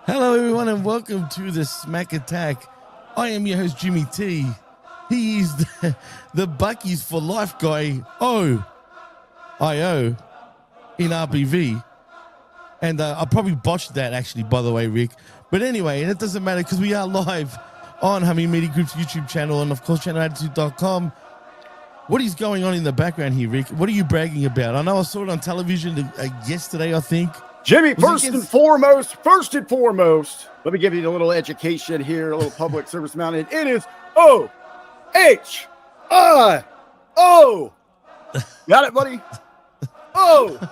Hello, everyone, and welcome to the Smack Attack. I am your host, Jimmy T. He is the Bucky's for Life guy, O-I-O, in RBV. And I probably botched that, actually, by the way, Rick. But anyway, and it doesn't matter because we are live on Hamin Media Group's YouTube channel and, of course, channelattitude.com. What is going on in the background here, Rick? What are you bragging about? I know I saw it on television yesterday, I think. Jimmy, first and foremost, let me give you a little education here, a little public service announcement. It is O-H-I-O. Got it, buddy? O-H-I-O.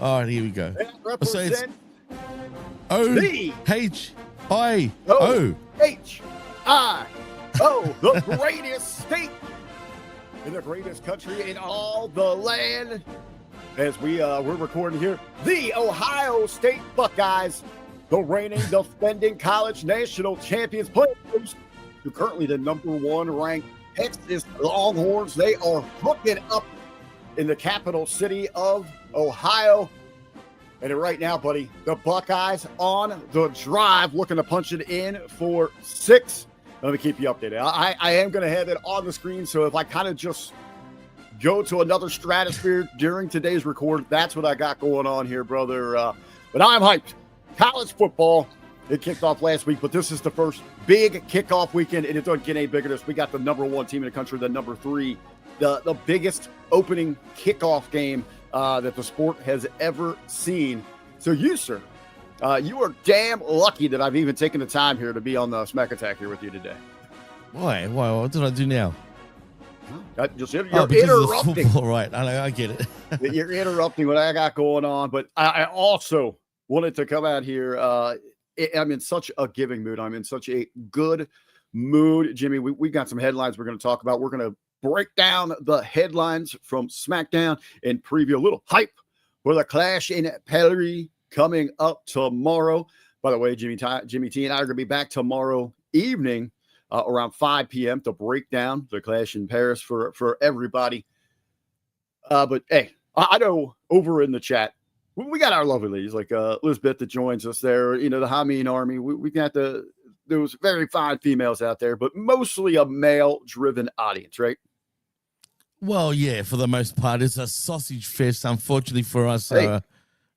All right, here we go. So it's O-H-I-O. O-H-I-O, the greatest state in the greatest country in all the land. As we're recording here, the Ohio State Buckeyes, the reigning defending college national champions, players who currently the number one ranked Texas Longhorns. They are hooking up in the capital city of Ohio. And right now, buddy, the Buckeyes on the drive, looking to punch it in for 6. Let me keep you updated. I am going to have it on the screen, so if I kind of just go to another stratosphere during today's record, that's what I got going on here, brother. But I'm hyped. College football, it kicked off last week, but this is the first big kickoff weekend, and it doesn't get any bigger than this. We got the number 1 team in the country, the number 3, the biggest opening kickoff game that the sport has ever seen. So you, sir, you are damn lucky that I've even taken the time here to be on the Smack Attack here with you today. Why? What did I do now? You're interrupting. Football, right? I get it. You're interrupting what I got going on, but I also wanted to come out here. I'm in such a giving mood. I'm in such a good mood, Jimmy. We got some headlines we're going to talk about. We're going to break down the headlines from SmackDown and preview a little hype for the Clash in Paris coming up tomorrow. By the way, Jimmy T and I are going to be back tomorrow evening around 5 p.m. to break down the Clash in Paris for everybody. But hey, I know over in the chat, we got our lovely ladies like Elizabeth that joins us there. You know, the Hamin Army. We got those very fine females out there, but mostly a male-driven audience, right? Well, yeah, for the most part, it's a sausage fest. Unfortunately for us,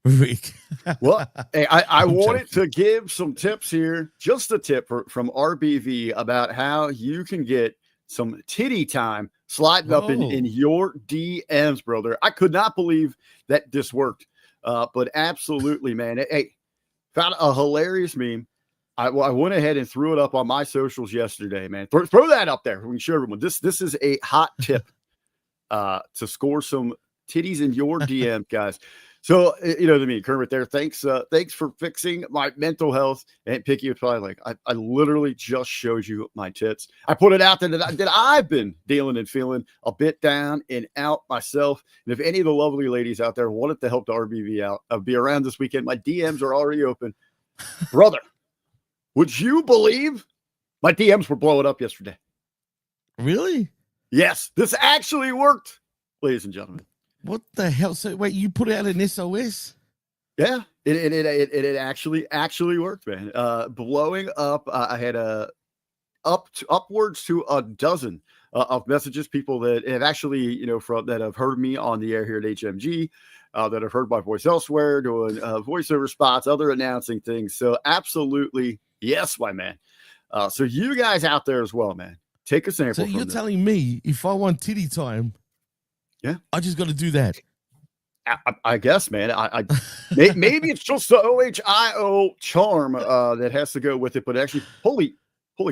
Rick. Well, hey, I wanted to give some tips here, just a tip from RBV about how you can get some titty time sliding up in your DMs, brother. I could not believe that this worked, but absolutely, man. Hey, found a hilarious meme. I went ahead and threw it up on my socials yesterday, man. Throw that up there. We can show everyone. This is a hot tip to score some titties in your DM, guys. So, you know what I mean, Kermit there. Thanks for fixing my mental health. And Picky was probably like, I literally just showed you my tits. I put it out there that I've been dealing and feeling a bit down and out myself. And if any of the lovely ladies out there wanted to help the RBV out, I'll be around this weekend. My DMs are already open. Brother, would you believe my DMs were blowing up yesterday? Really? Yes, this actually worked, ladies and gentlemen. What the hell? So wait, you put out an SOS? Yeah, it actually worked, man. Blowing up. I had upwards to a dozen of messages, people that have actually, that have heard me on the air here at HMG, that have heard my voice elsewhere, doing voiceover spots, other announcing things. So absolutely, yes, my man. So you guys out there as well, man, take a sample. So you're telling me if I want titty time, yeah, I just got to do that. I guess, man. I maybe it's just the OHIO charm that has to go with it. But actually, holy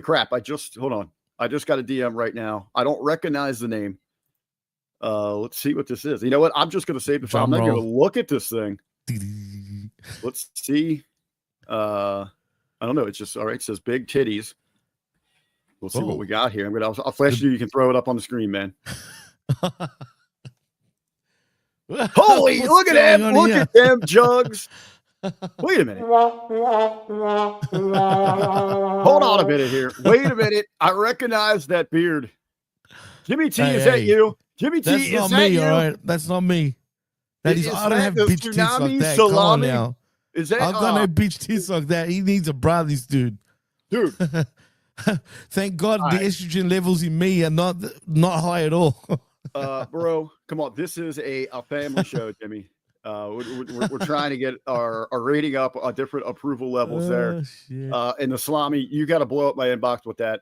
crap! Hold on. I just got a DM right now. I don't recognize the name. Let's see what this is. You know what? I'm just going to save the file. I'm not going to look at this thing. Let's see. I don't know. It's just all right. It says big titties. We'll see what we got here. I'll flash you. You can throw it up on the screen, man. Holy! Look at them! Look at them jugs. Wait a minute. Hold on a minute here. Wait a minute. I recognize that beard. Jimmy T, is that you? Jimmy T, is that me, you? All right. That's not me. I don't have bitch tits like that. Salami? Come on now. Is that? I've got no bitch tits like that. He needs a bra, this dude. Dude. Thank God the estrogen levels in me are not high at all. Bro, come on. This is a family show, Jimmy. We're trying to get our rating up on different approval levels there. Shit. And the salami, you got to blow up my inbox with that.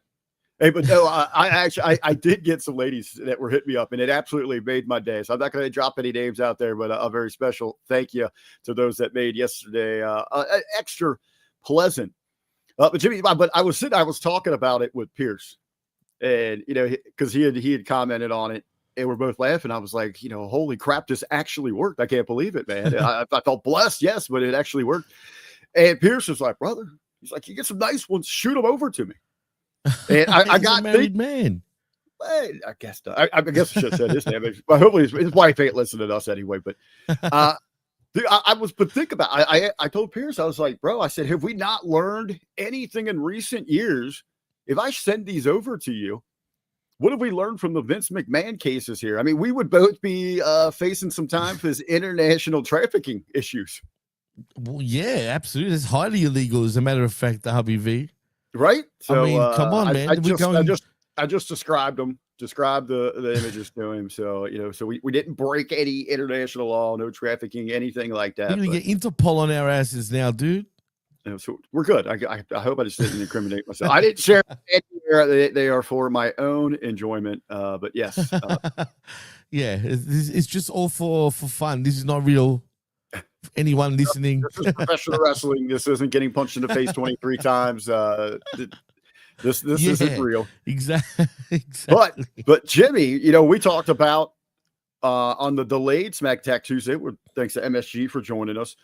Hey, but no, I did get some ladies that were hitting me up, and it absolutely made my day. So I'm not going to drop any names out there, but a very special thank you to those that made yesterday extra pleasant. But Jimmy, but I was talking about it with Pierce, and because he had commented on it, and we're both laughing. I was like, holy crap, this actually worked. I can't believe it, man. I felt blessed, yes, but it actually worked. And Pierce was like, brother, he's like, you get some nice ones, shoot them over to me. And I got a married man. Well, I guess not. I guess I should have said his name, but hopefully his wife ain't listening to us anyway. But but think about it. I told Pierce, I was like, bro, I said, have we not learned anything in recent years? If I send these over to you, what have we learned from the Vince McMahon cases here? I mean, we would both be facing some time for his international trafficking issues. Well, yeah, absolutely. It's highly illegal, as a matter of fact, the RBV. Right? So I mean, come on, man. I just described the images to him. So, so we didn't break any international law, no trafficking, anything like that. We're going to get Interpol on our asses now, dude. So we're good. I hope I just didn't incriminate myself. I didn't share anywhere. They are for my own enjoyment. But yes. Yeah, it's just all for fun. This is not real. Anyone listening? This is professional wrestling. This isn't getting punched in the face 23 times. This isn't real. Exactly. But Jimmy, we talked about on the delayed SmackDown Tuesday. Thanks to MSG for joining us.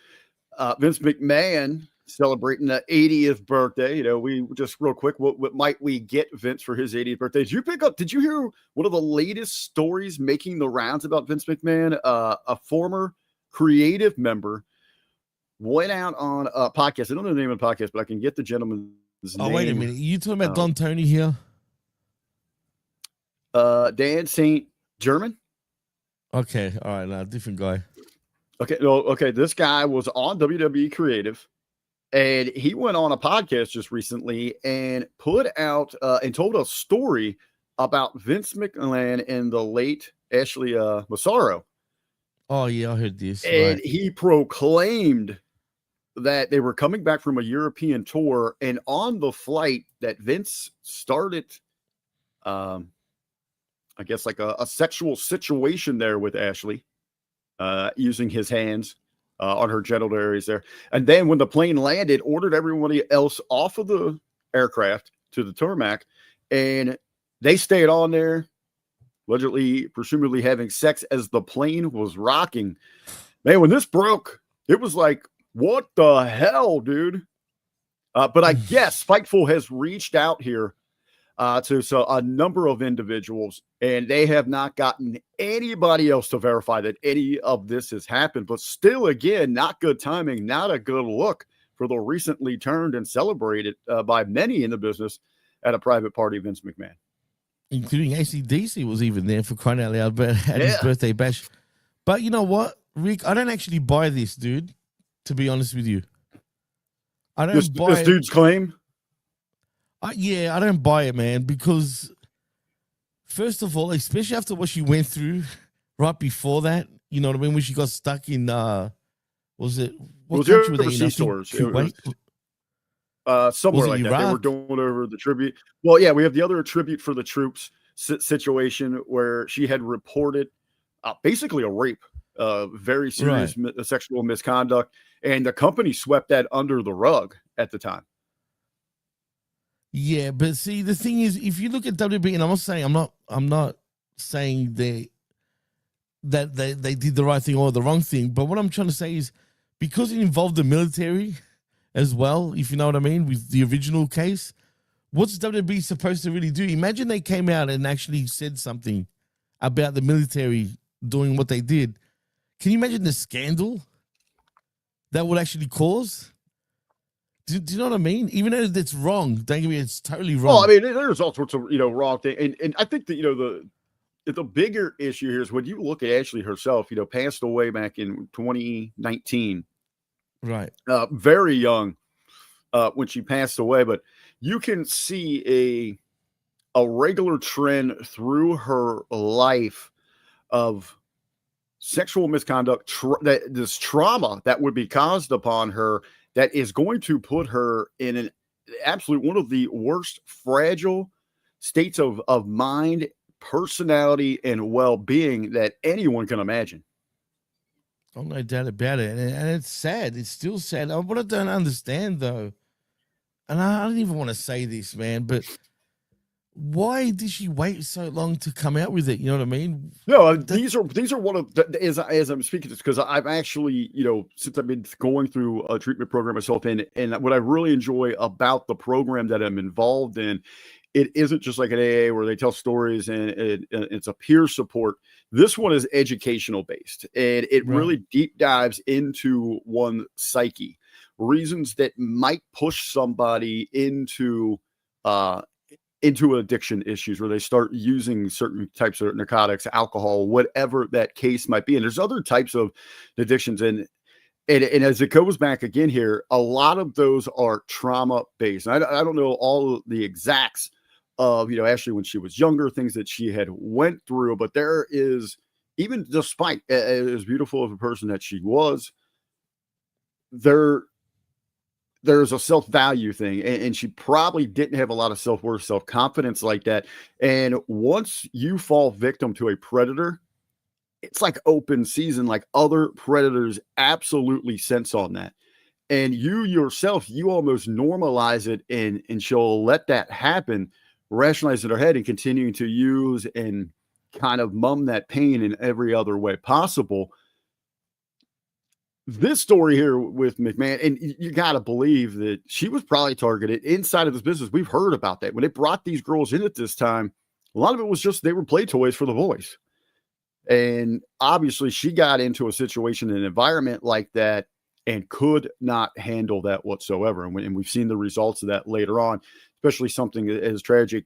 Vince McMahon celebrating the 80th birthday. We just real quick, what might we get Vince for his 80th birthday? Did you hear one of the latest stories making the rounds about Vince McMahon? A former creative member went out on a podcast. I don't know the name of the podcast, but I can get the gentleman's name. Oh, wait a minute. You talking about Don Tony here? Dan St. German? Okay. All right. No, different guy. Okay. No, okay. This guy was on WWE Creative, and he went on a podcast just recently and put out and told a story about Vince McMahon and the late Ashley Massaro. Oh, yeah, I heard this. And he proclaimed that they were coming back from a European tour, and on the flight that Vince started, I guess like a sexual situation there with Ashley, using his hands on her genital areas there. And then when the plane landed, ordered everybody else off of the aircraft to the tarmac, and they stayed on there, allegedly, presumably having sex as the plane was rocking. Man, when this broke, it was like, what the hell, dude? But I guess Fightful has reached out here to a number of individuals, and they have not gotten anybody else to verify that any of this has happened. But still, again, not good timing, not a good look for the recently turned and celebrated by many in the business at a private party, Vince McMahon. Including AC/DC was even there, for crying out loud, but at his birthday bash. But you know what, Rick? I don't actually buy this, dude. To be honest with you, I don't buy this dude's claim. I don't buy it, man. Because first of all, especially after what she went through right before that, you know what I mean, when she got stuck in was it what country were they in? Somewhere like that. They were going over the tribute. Well, yeah, we have the other tribute for the troops situation where she had reported basically a rape, very serious sexual misconduct, and the company swept that under the rug at the time. Yeah, but see, the thing is, if you look at WWE, and I'm not saying I'm not saying they that they did the right thing or the wrong thing. But what I'm trying to say is because it involved the military as well, if you know what I mean, with the original case, what's WWE supposed to really do? Imagine they came out and actually said something about the military doing what they did. Can you imagine the scandal that would actually cause? Do you know what I mean? Even though it's wrong, don't get me, it's totally wrong. Well, I mean, there's all sorts of, wrong things. And I think that, the bigger issue here is when you look at Ashley herself, passed away back in 2019. Right. Very young when she passed away. But you can see a regular trend through her life of sexual misconduct, this trauma that would be caused upon her that is going to put her in an absolute one of the worst fragile states of mind, personality, and well-being that anyone can imagine. Oh, no doubt about it. And it's sad. It's still sad. What I don't understand, though, and I don't even want to say this, man, but why did she wait so long to come out with it? You know what I mean? No, these are one of the, as I'm speaking this, because I've actually, since I've been going through a treatment program myself, and what I really enjoy about the program that I'm involved in, it isn't just like an AA where they tell stories and it's a peer support. This one is educational based, and it really deep dives into one's psyche, reasons that might push somebody into addiction issues where they start using certain types of narcotics, alcohol, whatever that case might be. And there's other types of addictions. And as it goes back again here, a lot of those are trauma based. I don't know all of the exacts of, Ashley when she was younger, things that she had went through, but there is, even despite as beautiful of a person that she was, there's a self-value thing, and she probably didn't have a lot of self-worth, self-confidence like that. And once you fall victim to a predator, it's like open season, like other predators absolutely sense on that. And you yourself, you almost normalize it, and she'll let that happen, rationalize in her head and continuing to use and kind of numb that pain in every other way possible. This story here with McMahon, and you got to believe that she was probably targeted inside of this business. We've heard about that. When they brought these girls in at this time, a lot of it was just they were play toys for the boys. And obviously she got into a situation, an environment like that, and could not handle that whatsoever. And we've seen the results of that later on, especially something as tragic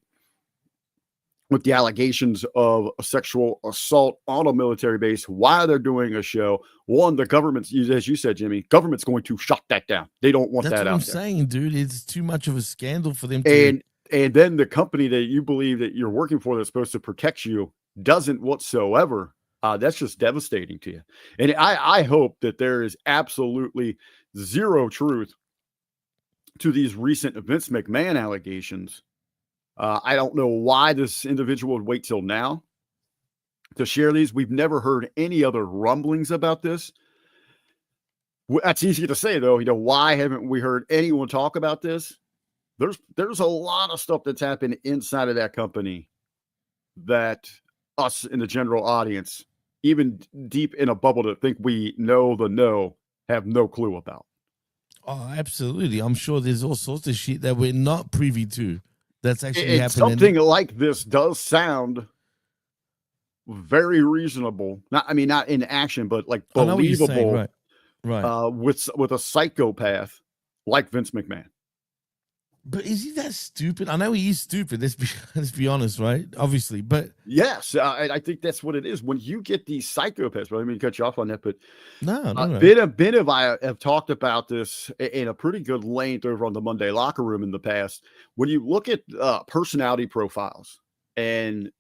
with the allegations of a sexual assault on a military base while they're doing a show. One, the government's, as you said, Jimmy, government's going to shut that down. They don't want that out there. That's what I'm saying, dude. It's too much of a scandal for them to... And then the company that you believe that you're working for that's supposed to protect you doesn't whatsoever. That's just devastating to you. And I hope that there is absolutely zero truth to these recent Vince McMahon allegations. I don't know why this individual would wait till now to share these. We've never heard any other rumblings about this. That's easy to say, though. Why haven't we heard anyone talk about this? There's a lot of stuff that's happened inside of that company that us in the general audience, even deep in a bubble that think we know the know, have no clue about. Oh, absolutely. I'm sure there's all sorts of shit that we're not privy to. That's actually happening. Something like this does sound very reasonable. Not in action, but like believable. Right. With a psychopath like Vince McMahon. But is he that stupid? I know he is stupid. Let's be honest, right? Obviously, but yes, I think that's what it is. When you get these psychopaths, but I mean, cut you off on that, but no. Ben and I have talked about this in a pretty good length over on the Monday Locker Room in the past. When you look at personality profiles and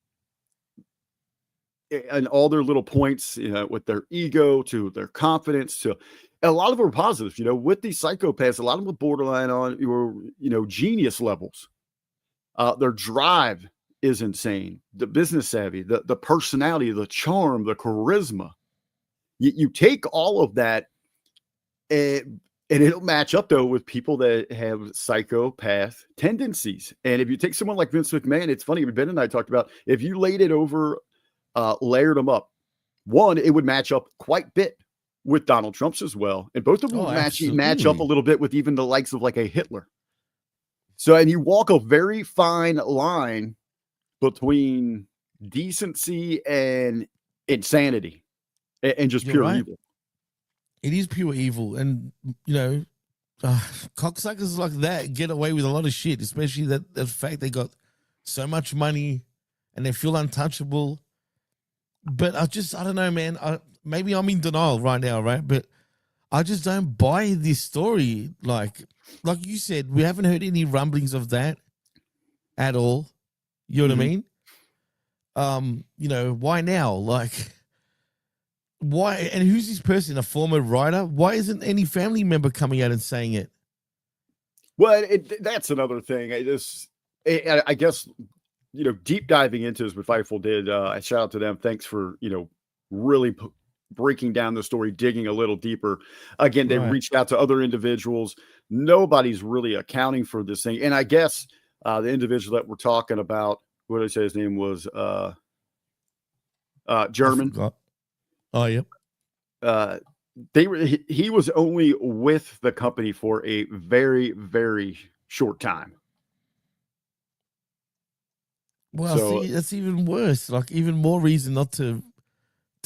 all their little points, with their ego to their confidence to. And a lot of them are positives, with these psychopaths, a lot of them are borderline on, genius levels. Their drive is insane. The business savvy, the personality, the charm, the charisma. You take all of that and it'll match up, though, with people that have psychopath tendencies. And if you take someone like Vince McMahon, it's funny, Ben and I talked about, if you laid it over, layered them up, one, it would match up quite a bit with Donald Trump's as well. And both of them would match up a little bit with even the likes of like a Hitler. So, and you walk a very fine line between decency and insanity and just pure evil. It is pure evil. And, you know, cocksuckers like that get away with a lot of shit, especially the fact they got so much money and they feel untouchable. But I don't know, man. Maybe I'm in denial right now, right? But I just don't buy this story. Like you said, we haven't heard any rumblings of that at all. You know what I mean? You know, why now? Like, why? And who's this person? A former writer? Why isn't any family member coming out and saying it? Well, that's another thing. I guess, you know, deep diving into this, what Fightful did. I shout out to them. Thanks for, you know, really breaking down the story, digging a little deeper. Again, they reached out to other individuals. Nobody's really accounting for this thing. And I guess the individual that we're talking about, what did I say his name was? German. Oh, yep. He was only with the company for a very, very short time. Well, see, that's even worse. Like, even more reason not to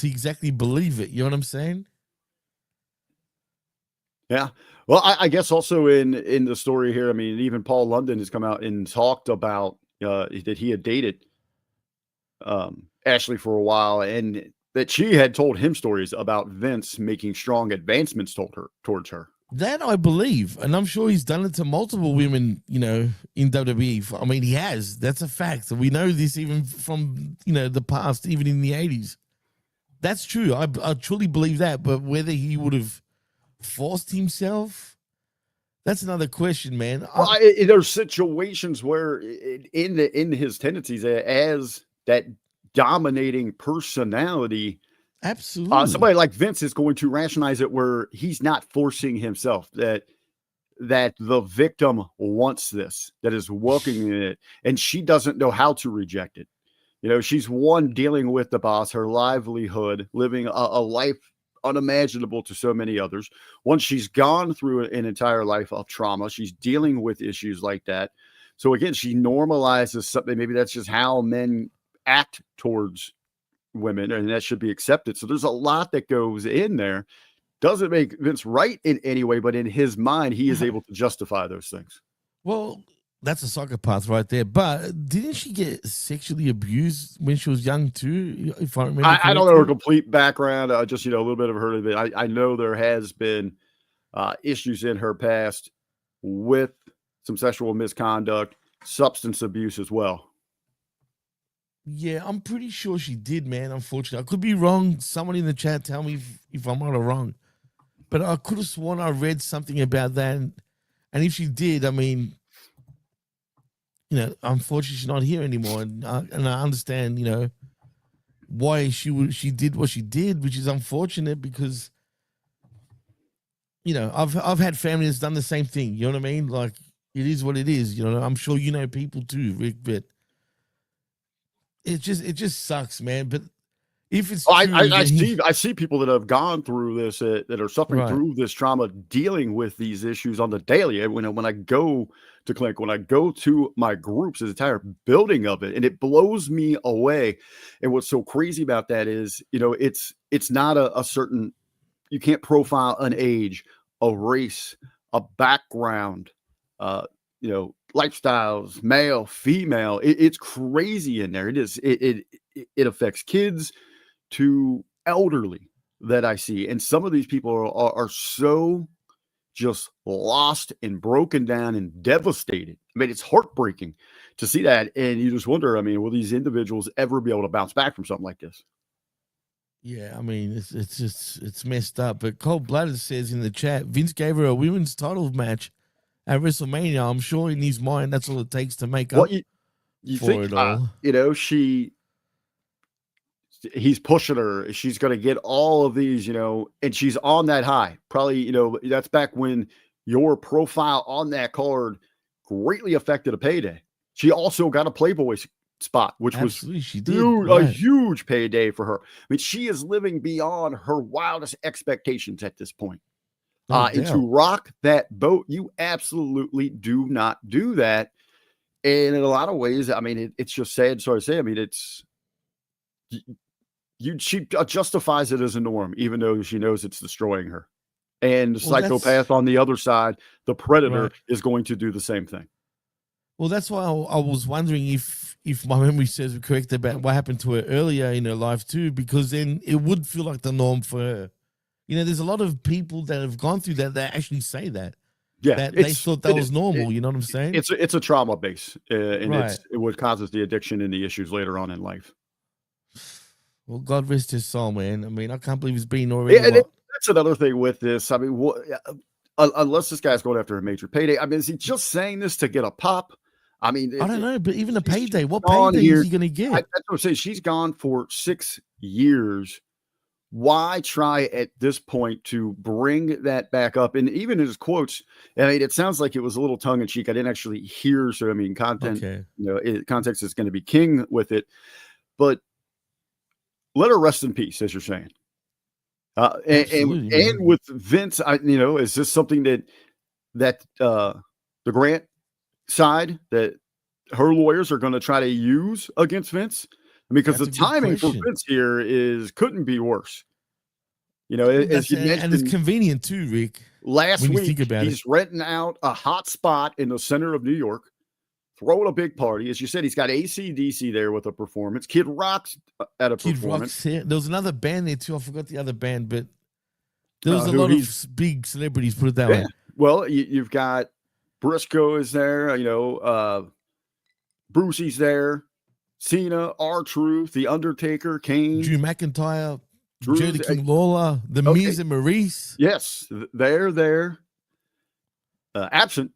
exactly believe it. You know what I'm saying? Yeah. Well, I guess also in the story here, I mean, even Paul London has come out and talked about that he had dated Ashley for a while, and that she had told him stories about Vince making strong advancements towards her. That I believe, and I'm sure he's done it to multiple women, you know, in WWE. I mean, he has. That's a fact. We know this even from, you know, the past, even in the 80s. That's true. I truly believe that. But whether he would have forced himself, that's another question, man. Well, there's situations where in his tendencies as that dominating personality, absolutely, somebody like Vince is going to rationalize it where he's not forcing himself, that the victim wants this, that is welcoming it, and she doesn't know how to reject it. You know, she's one, dealing with the boss, her livelihood, living a life unimaginable to so many others. Once she's gone through an entire life of trauma, she's dealing with issues like that. So again, she normalizes something. Maybe that's just how men act towards women, and that should be accepted. So there's a lot that goes in there. Doesn't make Vince right in any way, but in his mind, he is able to justify those things. Well, that's a psychopath right there. But didn't she get sexually abused when she was young too? If I remember, I don't know her complete background. Just, you know, a little bit of her. But I know there has been issues in her past with some sexual misconduct, substance abuse as well. Yeah, I'm pretty sure she did, man. Unfortunately, I could be wrong. Someone in the chat tell me if I'm right or wrong. But I could have sworn I read something about that. And if she did, I mean, you know, unfortunately, she's not here anymore. And I understand, you know, why she did what she did, which is unfortunate because, you know, I've had family that's done the same thing. You know what I mean? Like, it is what it is. You know, I'm sure you know people too, Rick, but it just sucks, man. But if it's true, I see people that have gone through this, that are suffering through this trauma, dealing with these issues on the daily. When I go to clinic, when I go to my groups, there's an entire building of it, and it blows me away. And what's so crazy about that is, you know, it's not a certain, you can't profile an age, a race, a background, you know, lifestyles, male, female. It's crazy in there. It is. It affects kids to elderly that I see, and some of these people are so just lost and broken down and devastated. I mean, it's heartbreaking to see that, and you just wonder, I mean, will these individuals ever be able to bounce back from something like this? Yeah, I mean, it's messed up. But Cold Blooded says in the chat, Vince gave her a women's title match at WrestleMania. I'm sure in his mind that's all it takes to make up you for think, it all. You know, he's pushing her. She's going to get all of these, you know, and she's on that high. Probably, you know, that's back when your profile on that card greatly affected a payday. She also got a Playboy spot, which Absolutely, was she did. a Right. huge payday for her. I mean, she is living beyond her wildest expectations at this point. No And to doubt. rock that boat, you absolutely do not do that. And in a lot of ways, I mean, it's just sad. Sorry to say, I mean, she justifies it as a norm, even though she knows it's destroying her. And the Well, psychopath on the other side, the predator, Right. is going to do the same thing. Well, that's why I was wondering if my memory serves me correct about what happened to her earlier in her life too, because then it would feel like the norm for her. You know, there's a lot of people that have gone through that actually say that. Yeah, That they thought that was normal. You know what I'm saying? It's a trauma base, and Right. it what causes the addiction and the issues later on in life. Well, God rest his soul, man. I mean, I can't believe it's been already. Yeah, and that's another thing with this. I mean, unless this guy's going after a major payday, I mean, is he just saying this to get a pop? I mean, I don't know, but even a payday, what gone payday here- is he going to get? That's what I'm saying. She's gone for 6 years. Why try at this point to bring that back up? And even in his quotes, I mean, it sounds like it was a little tongue in cheek. I didn't actually hear. So, I mean, content, Okay. context is going to be king with it. But let her rest in peace, as you're saying. Absolutely, And man. with Vince, is this something that the Grant side, that her lawyers are going to try to use against Vince? I mean, because the That's a good timing for question. Vince here couldn't be worse. As you And it's mentioned convenient too, Rick. last when you week, think about he's renting out a hot spot in the center of New York, throwing a big party. As you said, he's got AC/DC there with a performance. Kid Rock's at a Kid performance. Rock's here. There was another band there too. I forgot the other band, but there was a who lot of he's- big celebrities, put it that Yeah. way. Well, you've got Briscoe is there, Brucey's there, Cena, R-Truth, The Undertaker, Kane. Drew McIntyre, Drew's- Jody King Lawler, The Okay. Miz and Maurice. Yes, they're there. Absent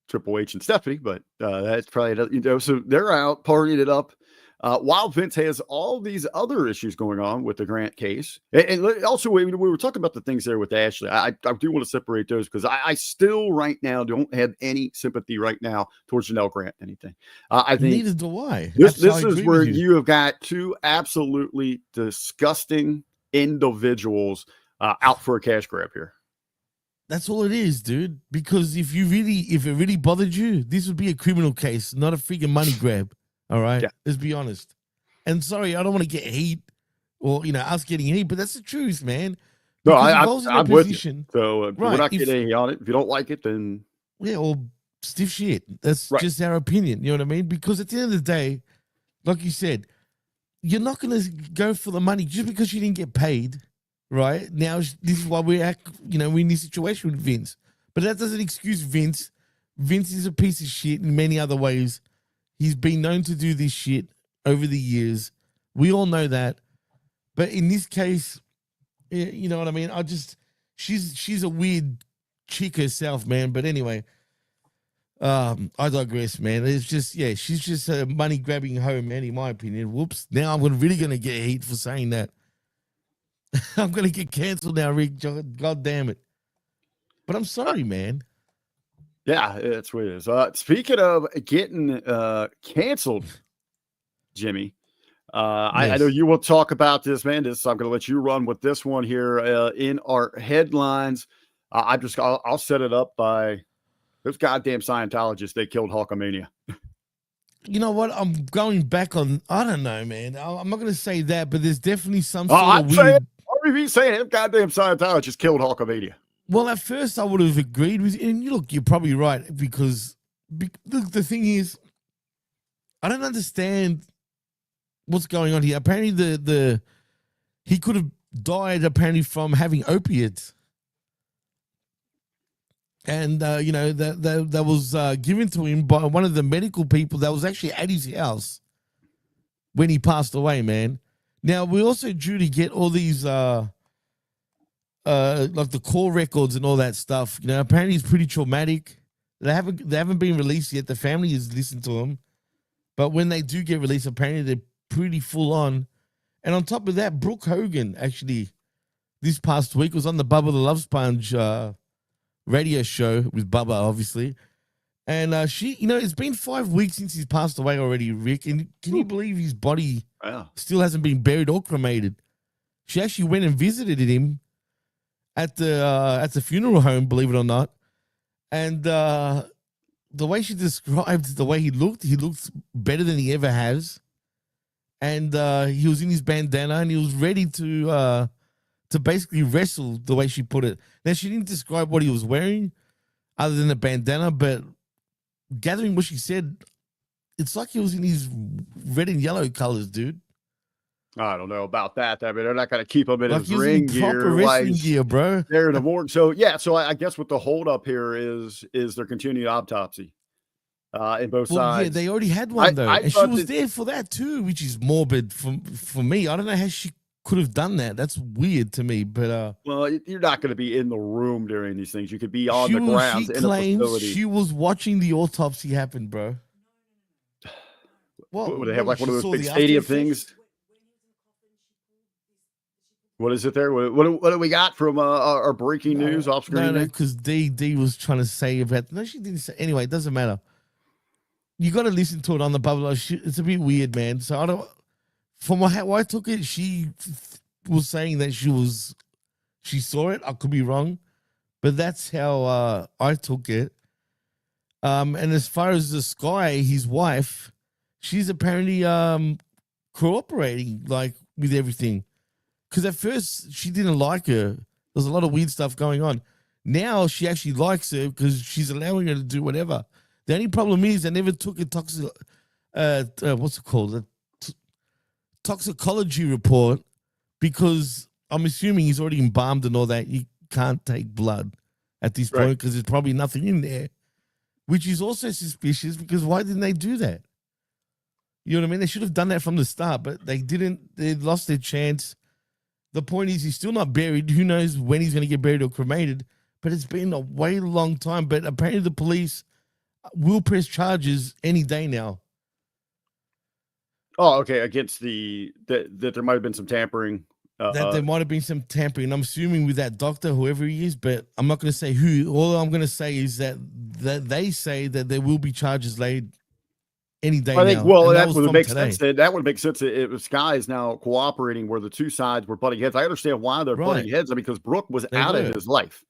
Triple H and Stephanie, but that's probably, so they're out partying it up. While Vince has all these other issues going on with the Grant case. And also, we were talking about the things there with Ashley. I do want to separate those because I still right now don't have any sympathy right now towards Janelle Grant, anything. I think Neither do I. this I is agree where with you have got two absolutely disgusting individuals out for a cash grab here. That's all it is, dude. Because if it really bothered you, this would be a criminal case, not a freaking money grab. All right. Yeah. Let's be honest. And sorry, I don't want to get heat or us getting heat, but that's the truth, man. No, Because if I was in that I'm with you. position, So we're Right, not if- getting any on it. If you don't like it, then yeah, or stiff shit. That's Right. just our opinion. You know what I mean? Because at the end of the day, like you said, you're not going to go for the money just because you didn't get paid, right? Now, this is why we're in this situation with Vince. But that doesn't excuse Vince. Vince is a piece of shit in many other ways. He's been known to do this shit over the years. We all know that. But in this case, you know what I mean? She's a weird chick herself, man. But anyway, I digress, man. It's just, she's just a money grabbing hoe, man, in my opinion. Whoops. Now I'm really going to get heat for saying that. I'm going to get canceled now, Rick. God damn it. But I'm sorry, man. yeah, that's what it is. Speaking of getting canceled, Jimmy, I Yes. know you will talk about this, man. I'm going to let you run with this one here in our headlines. I'll set it up by those goddamn Scientologists. They killed Hulkamania. You know what? I'm going back on, I don't know, man. I'm not going to say that, but there's definitely some sort I'm of weird. RBV saying them goddamn Scientologists killed Hulkamania. Well, at first I would have agreed with you. And you're probably right because the thing is, I don't understand what's going on here. Apparently, he could have died apparently from having opiates, and that was given to him by one of the medical people that was actually at his house when he passed away. Man, now we're also due to get all these like the call records and all that stuff. Apparently it's pretty traumatic. They haven't been released yet. The family has listened to them, but when they do get released, apparently they're pretty full on. And on top of that, Brooke Hogan actually this past week was on the Bubba the Love Sponge radio show with Bubba, obviously, And she, it's been 5 weeks since he's passed away already, Rick. And can you believe his body still hasn't been buried or cremated? She actually went and visited him at the funeral home, believe it or not. And the way she described the way he looked better than he ever has. And he was in his bandana and he was ready to basically wrestle, the way she put it. Now, she didn't describe what he was wearing other than a bandana, but gathering what she said, it's like he was in his red and yellow colors, dude. I don't know about that. I mean, they're not going to keep him in like his ring proper wrestling gear, bro. There in the morning. So yeah, so I guess what the holdup here is their continued autopsy in both sides. Yeah, they already had one though, and she was there for that too, which is morbid for me. I don't know how she could have done that. That's weird to me. But well, you're not going to be in the room during these things. You could be on the grounds in a facility. She was watching the autopsy happen, bro. What would they have, like one of those big stadium things? What is it there? What do we got from our breaking news off screen? No, because D was trying to say about. No, she didn't say. Anyway, it doesn't matter. You got to listen to it on the bubble. It's a bit weird, man. So I don't. From how I took it, she was saying that she saw it. I could be wrong, but that's how I took it. And as far as the Sky, his wife, she's apparently cooperating like with everything. Because at first she didn't like her. There's a lot of weird stuff going on. Now she actually likes her because she's allowing her to do whatever. The only problem is they never took a what's it called? A toxicology report, because I'm assuming he's already embalmed and all that. You can't take blood at this point because there's probably nothing in there, which is also suspicious because why didn't they do that? You know what I mean? They should have done that from the start, but they didn't. They lost their chance. The point is he's still not buried. Who knows when he's going to get buried or cremated, but it's been a way long time. But apparently the police will press charges any day now. Oh, okay. Against that there might have been some tampering. That there might have been some tampering. I'm assuming with that doctor, whoever he is, but I'm not going to say who. All I'm going to say is that they say that there will be charges laid any day. I think. Now. Well, that would make sense. That would make sense. If Sky is now cooperating, where the two sides were butting heads. I understand why they're butting heads, because Brooke was out of his life.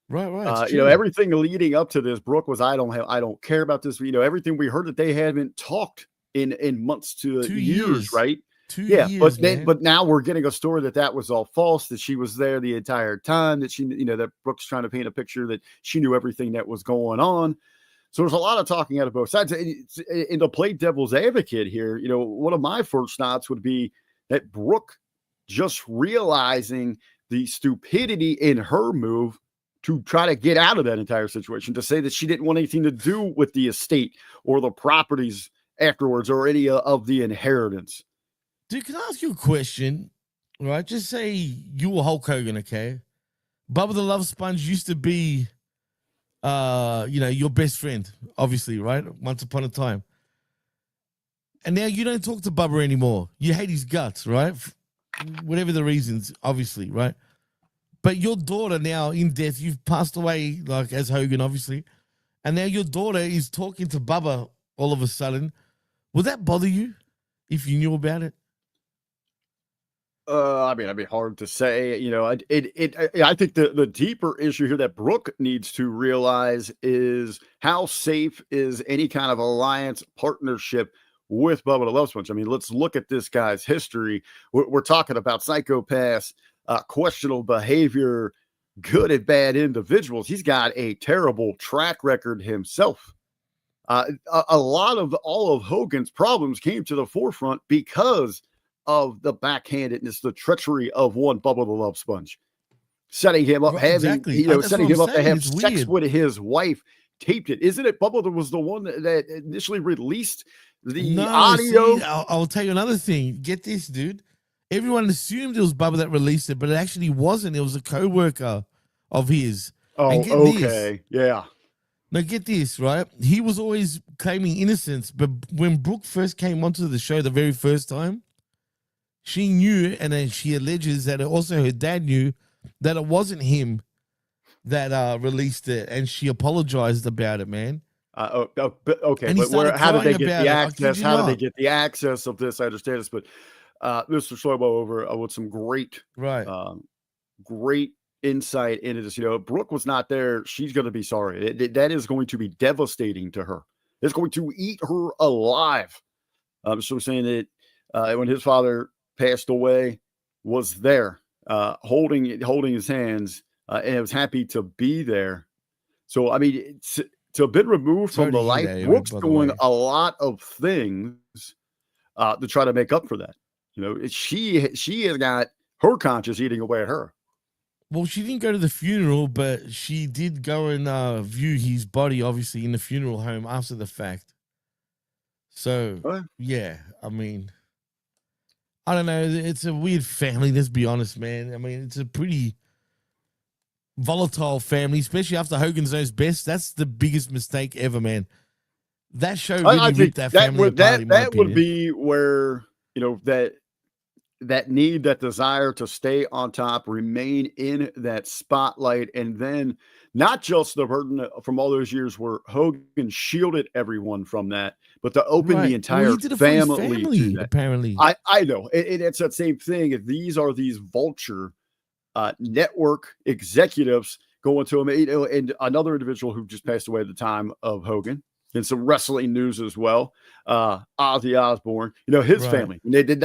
Right. Everything leading up to this, Brooke was, I don't care about this. Everything we heard that they haven't talked in months to 2 years, right? 2 years, but now we're getting a story that was all false, that she was there the entire time, that she, that Brooke's trying to paint a picture that she knew everything that was going on. So there's a lot of talking out of both sides. And to play devil's advocate here, one of my first thoughts would be that Brooke just realizing the stupidity in her move to try to get out of that entire situation, to say that she didn't want anything to do with the estate or the properties afterwards or any of the inheritance. Dude, can I ask you a question? Right, just say you were Hulk Hogan, okay? Bubba the Love Sponge used to be, your best friend, obviously, right? Once upon a time. And now you don't talk to Bubba anymore. You hate his guts, right? Whatever the reasons, obviously, right? But your daughter now in death, you've passed away, like as Hogan, obviously. And now your daughter is talking to Bubba all of a sudden. Would that bother you if you knew about it? It'd be hard to say. I think the deeper issue here that Brooke needs to realize is how safe is any kind of alliance partnership with Bubba the Love Sponge. I mean, let's look at this guy's history. We're talking about psychopaths, questionable behavior, good and bad individuals. He's got a terrible track record himself. A lot of all of Hogan's problems came to the forefront because of the backhandedness, the treachery of one Bubba the Love Sponge, setting him up, setting him up to have sex with his wife, taped it. Isn't it Bubba that was the one that initially released the audio? See, I'll tell you another thing. Get this, dude. Everyone assumed it was Bubba that released it, but it actually wasn't. It was a co-worker of his. Oh, okay. Yeah. Now, get this, right? He was always claiming innocence, but when Brooke first came onto the show the very first time, she knew, and then she alleges that also her dad knew that it wasn't him that released it, and she apologized about it, man. Okay, And he but where? started How did they crying get about the it. I kid access? you How did they not. get the access of this? I understand this, but Mr. Slobo over with some great, Right. great insight into this. You know, Brooke was not there. She's going to be sorry. That is going to be devastating to her. It's going to eat her alive. So saying that when his father passed away, was there holding his hands and was happy to be there. So I mean, to have been removed from Sorry the to hear life, that, Eric, Brooke's by the doing way. a lot of things to try to make up for that. You know, she has got her conscience eating away at her. Well, she didn't go to the funeral, but she did go and view his body, obviously, in the funeral home after the fact. So, Okay. yeah, I mean, I don't know. It's a weird family, let's be honest, man. I mean, it's a pretty volatile family, especially after Hogan's Knows Best. That's the biggest mistake ever, man. That show I really think ripped that family apart, in my that would opinion. be where, you know, that need, that desire to stay on top, remain in that spotlight, and then not just the burden from all those years where Hogan shielded everyone from that, but to open the Right. Well, entire he did it for his family to family, that. apparently. I know it's that same thing. These are these vulture network executives going to him, you know, and another individual who just passed away at the time of Hogan. And some wrestling news as well. Ozzy Osbourne, you know, his Right. family. When they did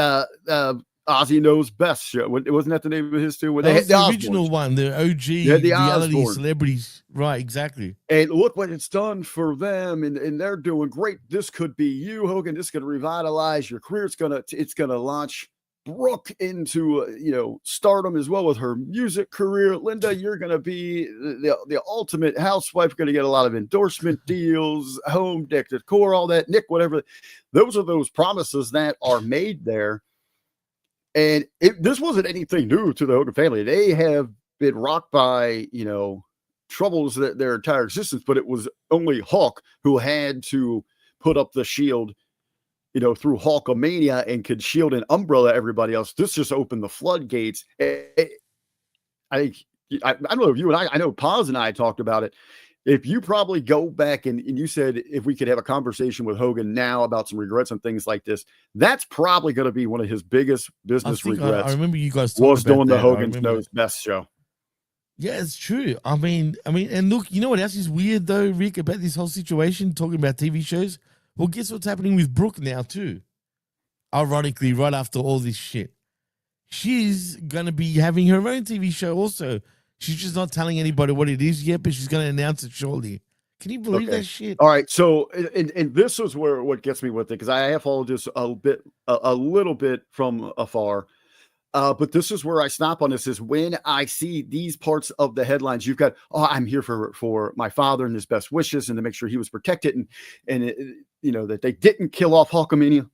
Ozzy Knows Best show. Wasn't that the name of his too? When That they was had the the original Osbournes. one, the OG They had the reality Osbournes. celebrities. Right, exactly. And look what it's done for them, and they're doing great. This could be you, Hogan. This could revitalize your career. It's gonna launch Brooke into you know, stardom as well with her music career. Linda, you're gonna be the ultimate housewife. Going to get a lot of endorsement deals, home decor, all that. Nick, whatever. Those are those promises that are made there. And this wasn't anything new to the Hogan family. They have been rocked by, you know, troubles that their entire existence, but it was only Hulk who had to put up the shield, you know, through Hulkamania and could shield and umbrella everybody else. This just opened the floodgates. I don't know if you and I know Paz and I talked about it. If you probably go back and you said if we could have a conversation with Hogan now about some regrets and things like this, that's probably going to be one of his biggest business regrets. I remember you guys talking was about doing the that. Hogan's Knows Best show. Yeah, it's true. I mean, and look, you know what else is weird though, Rick, about this whole situation, talking about TV shows? Well, guess what's happening with Brooke now too? Ironically, right after all this shit. She's going to be having her own TV show also. She's just not telling anybody what it is yet, but she's going to announce it shortly. Can you believe that shit? All right. So, and this is where what gets me with it, because I have followed this a little bit from afar. But this is where I stop on this, is when I see these parts of the headlines. You've got, oh, I'm here for my father and his best wishes and to make sure he was protected and you know, that they didn't kill off Hulkamania.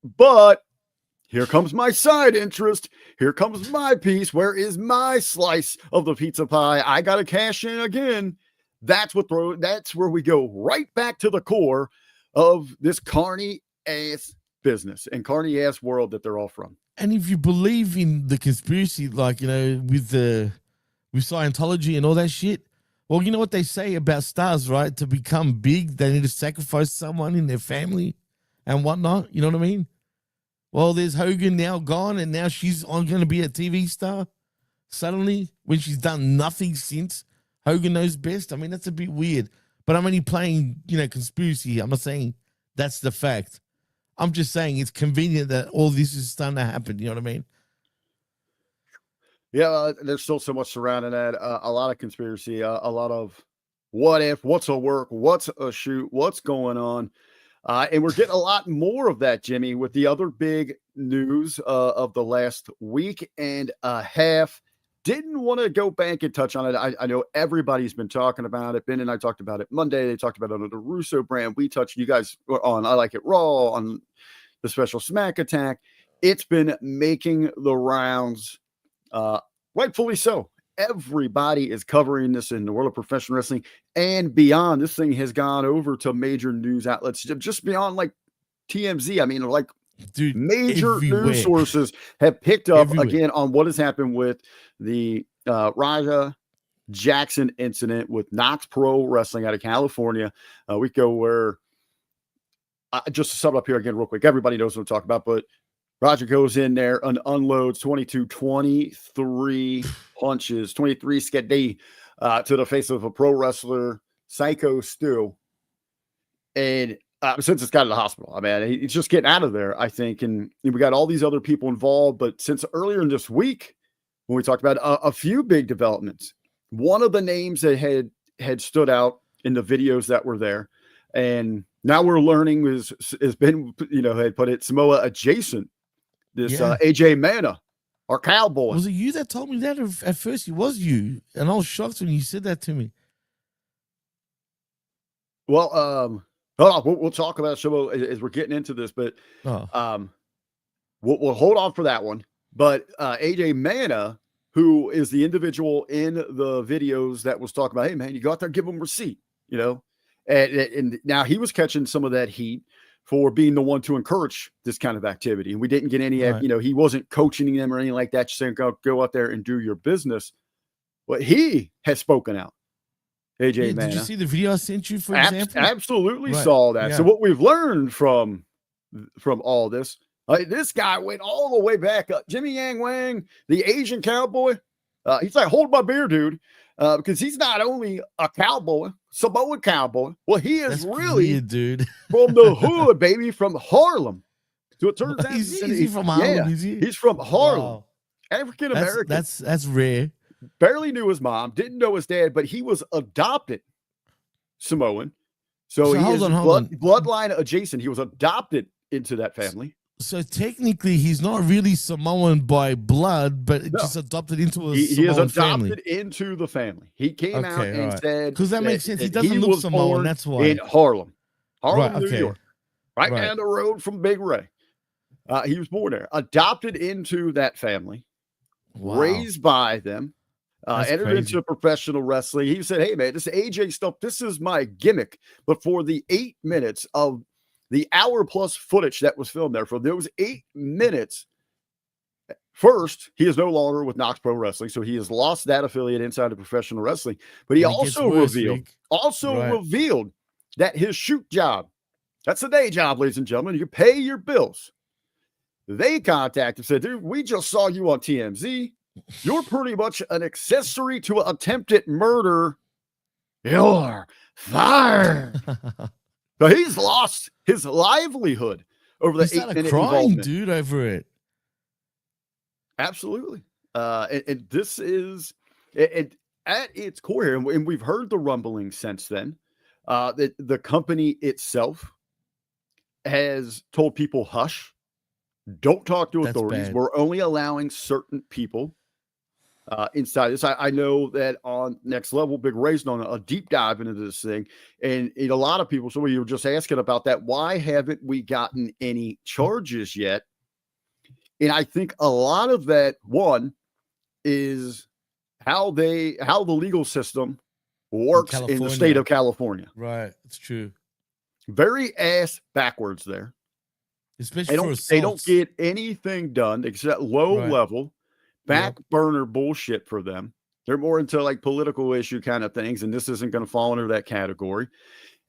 But here comes my side interest. Here comes my piece. Where is my slice of the pizza pie? I got to cash in again. That's where we go right back to the core of this carny ass business and carny ass world that they're all from. And if you believe in the conspiracy, like, you know, with Scientology and all that shit, well, you know what they say about stars, right? To become big, they need to sacrifice someone in their family and whatnot. You know what I mean? Well, there's Hogan now gone, and now she's going to be a TV star suddenly when she's done nothing since Hogan Knows Best. I mean, that's a bit weird. But I'm only playing, you know, conspiracy here. I'm not saying that's the fact. I'm just saying it's convenient that all this is starting to happen. You know what I mean? Yeah, there's still so much surrounding that. A lot of conspiracy, a lot of what if, what's a work, what's a shoot, what's going on. And we're getting a lot more of that, Jimmy, with the other big news of the last week and a half. Didn't want to go back and touch on it. I know everybody's been talking about it. Ben and I talked about it Monday. They talked about it on the Russo brand. We touched, you guys on I Like It Raw, on the special Smack Attack. It's been making the rounds, rightfully so. Everybody is covering this in the world of professional wrestling and beyond. This thing has gone over to major news outlets, just beyond like TMZ. I mean, like, dude, major news sources have picked up again on what has happened with the Raja Jackson incident with Knox Pro Wrestling out of California. We go where, just to sum it up here again real quick, everybody knows what I'm talking about, but Roger goes in there and unloads 23 punches, 23 skadee to the face of a pro wrestler, Psycho Stu. And since it's got to the hospital, I mean, he's just getting out of there, I think. And we got all these other people involved. But since earlier in this week, when we talked about a few big developments, one of the names that had stood out in the videos that were there, and now we're learning has been, had put it Samoa adjacent. This AJ Mana, our cowboy. Was it you that told me that at first? It was you. And I was shocked when you said that to me. Well, hold on. We'll talk about Samoa as we're getting into this, but we'll hold on for that one. But AJ Mana, who is the individual in the videos that was talking about, hey, man, you go out there and give him a receipt, and now he was catching some of that heat for being the one to encourage this kind of activity. And we didn't get any, he wasn't coaching them or anything like that, just saying, go out there and do your business. But he has spoken out. AJ Mana. Did you see the video I sent you, for example? Absolutely saw that. Yeah. So what we've learned from all this, this guy went all the way back up. Jimmy Yang Wang, the Asian cowboy. He's like, hold my beer, dude. Because he's not only a cowboy, Samoan cowboy. Well, he is really weird, dude. From the hood, baby, from Harlem. So it turns out he's from Harlem. He's from Harlem. Wow. African American. That's rare. Barely knew his mom, didn't know his dad, but he was adopted Samoan. So he is bloodline adjacent. He was adopted into that family. So technically, he's not really Samoan by blood, but just adopted into a Samoan family. He is adopted into the family. He came out and said, because that makes sense. He doesn't look Samoan. That's why. In Harlem, New York, right down the road from Big Ray. He was born there, adopted into that family, raised by them. Entered into professional wrestling. He said, hey, man, this AJ stuff, this is my gimmick. But for the 8 minutes of the hour-plus footage that was filmed there, for those 8 minutes, first, he is no longer with Knox Pro Wrestling, so he has lost that affiliate inside of professional wrestling. But he also revealed that his shoot job, that's a day job, ladies and gentlemen. You pay your bills. They contacted him, said, dude, we just saw you on TMZ. You're pretty much an accessory to an attempted murder. You're fired. So he's lost his livelihood over the 8 minute involvement. Dude, over it. Absolutely. And this is at its core here, and we've heard the rumbling since then, that the company itself has told people, hush, don't talk to authorities. We're only allowing certain people inside this. I know that on Next Level, Big Ray's done a deep dive into this thing, and a lot of people, so you were just asking about that, why haven't we gotten any charges yet? And I think a lot of that, one, is how the legal system works in the state of California. Right, it's true. Very ass backwards there. Especially they don't get anything done except low level back burner bullshit for them. They're more into like political issue kind of things, and this isn't going to fall under that category.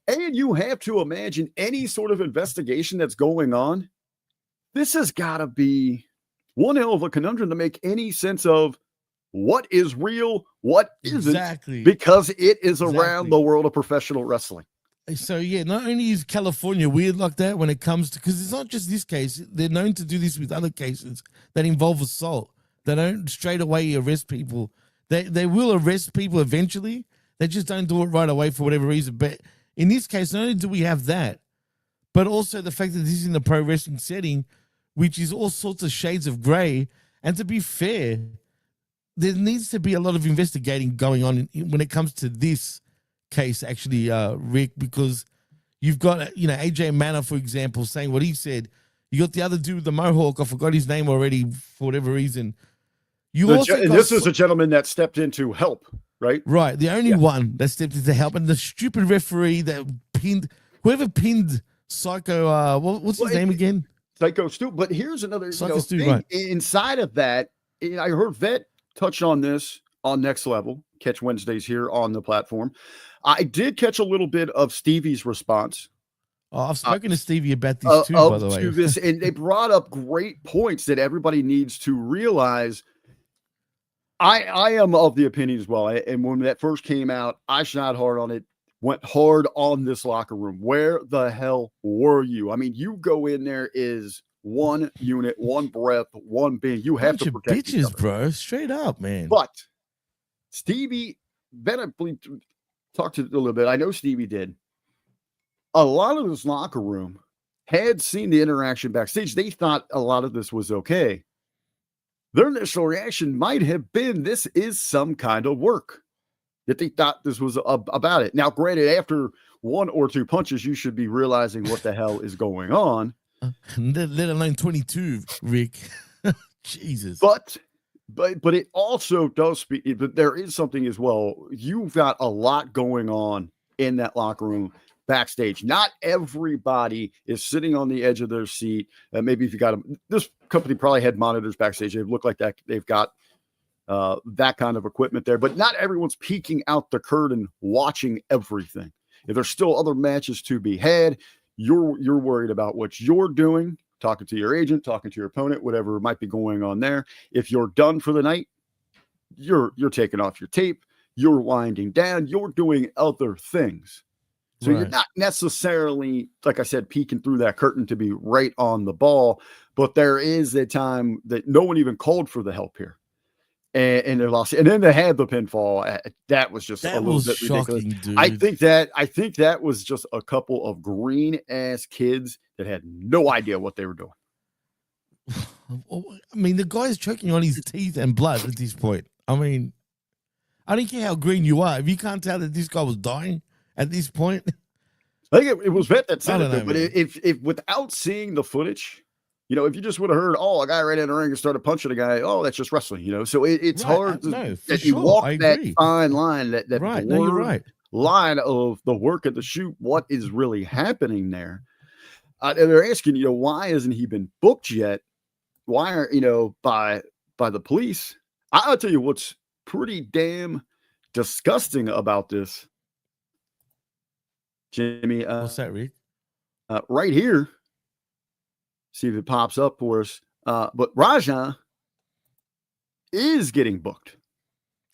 And you have to imagine any sort of investigation that's going on. This has got to be one hell of a conundrum to make any sense of what is real, what isn't, because it is around the world of professional wrestling. So, not only is California weird like that when it comes to, because it's not just this case, they're known to do this with other cases that involve assault. They don't straight away arrest people. They will arrest people eventually. They just don't do it right away for whatever reason. But in this case, not only do we have that, but also the fact that this is in the pro wrestling setting, which is all sorts of shades of gray. And to be fair, there needs to be a lot of investigating going on when it comes to this case, actually, Rick, because you've got, AJ Mana, for example, saying what he said. You got the other dude with the mohawk. I forgot his name already for whatever reason. This is a gentleman that stepped in to help, right? Right. The only one that stepped in to help. And the stupid referee that whoever pinned Psycho, what's his name again? Psycho Stu. But here's another Psycho Stu, thing. Right. Inside of that, I heard Vet touch on this on Next Level. Catch Wednesdays here on the platform. I did catch a little bit of Stevie's response. Oh, I've spoken to Stevie about this too, by the way. To this, and they brought up great points that everybody needs to realize. I am of the opinion as well. And when that first came out, I shot hard on it, went hard on this locker room. Where the hell were you? I mean, you go in there is one unit, one breath, one being. You have to protect bitches, bro. Straight up, man. But Stevie, Ben, I believe, talked to it a little bit. I know Stevie did. A lot of this locker room had seen the interaction backstage. They thought a lot of this was okay. Their initial reaction might have been, this is some kind of work. That they thought this was about it. Now, granted, after one or two punches, you should be realizing what the hell is going on. Let alone 22, Rick. Jesus. But it also does speak, but there is something as well. You've got a lot going on in that locker room backstage. Not everybody is sitting on the edge of their seat. Maybe if you got them, this company probably had monitors backstage. They look like that. They've got that kind of equipment there, but not everyone's peeking out the curtain watching everything. If there's still other matches to be had, you're worried about what you're doing, talking to your agent, talking to your opponent, whatever might be going on there. If you're done for the night, you're taking off your tape, you're winding down, you're doing other things. So You're not necessarily, like I said, peeking through that curtain to be right on the ball, but there is a time that no one even called for the help here. And they lost, and then they had the pinfall. That was just a little bit shocking, ridiculous. dude. I think that was just a couple of green ass kids that had no idea what they were doing. I mean, the guy's choking on his teeth and blood at this point. I mean, I don't care how green you are. If you can't tell that this guy was dying at this point, I think it was Vet that said it. But man. if without seeing the footage, if you just would have heard, a guy ran in the ring and started punching a guy, that's just wrestling, So it's hard that you walk that fine line, that you're right. line of the work at the shoot. What is really happening there? And they're asking, why hasn't he been booked yet? Why aren't, by the police? I'll tell you what's pretty damn disgusting about this, Jimmy. What's that, Rick? Right here. See if it pops up for us. But Raja is getting booked.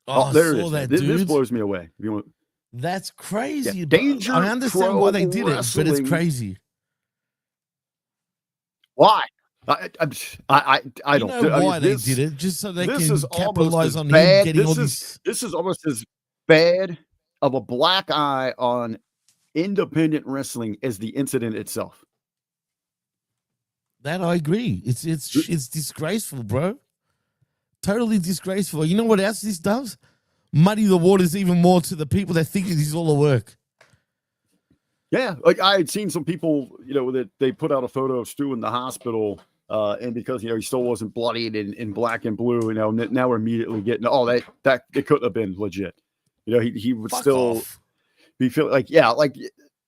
Oh, there it is. This blows me away. If you want. That's crazy. Yeah, Danger. I understand why they did it, but it's crazy. Why? I don't know why they did it, just so they can capitalize on him getting all these. This is almost as bad of a black eye on independent wrestling as the incident itself. That I agree. It's disgraceful, bro. Totally disgraceful. You know what else this does? Muddy the waters even more to the people that think this is all a work. Yeah, like I had seen some people, that they put out a photo of Stu in the hospital, and because he still wasn't bloodied in black and blue, now we're immediately getting that it couldn't have been legit. He would still be feeling like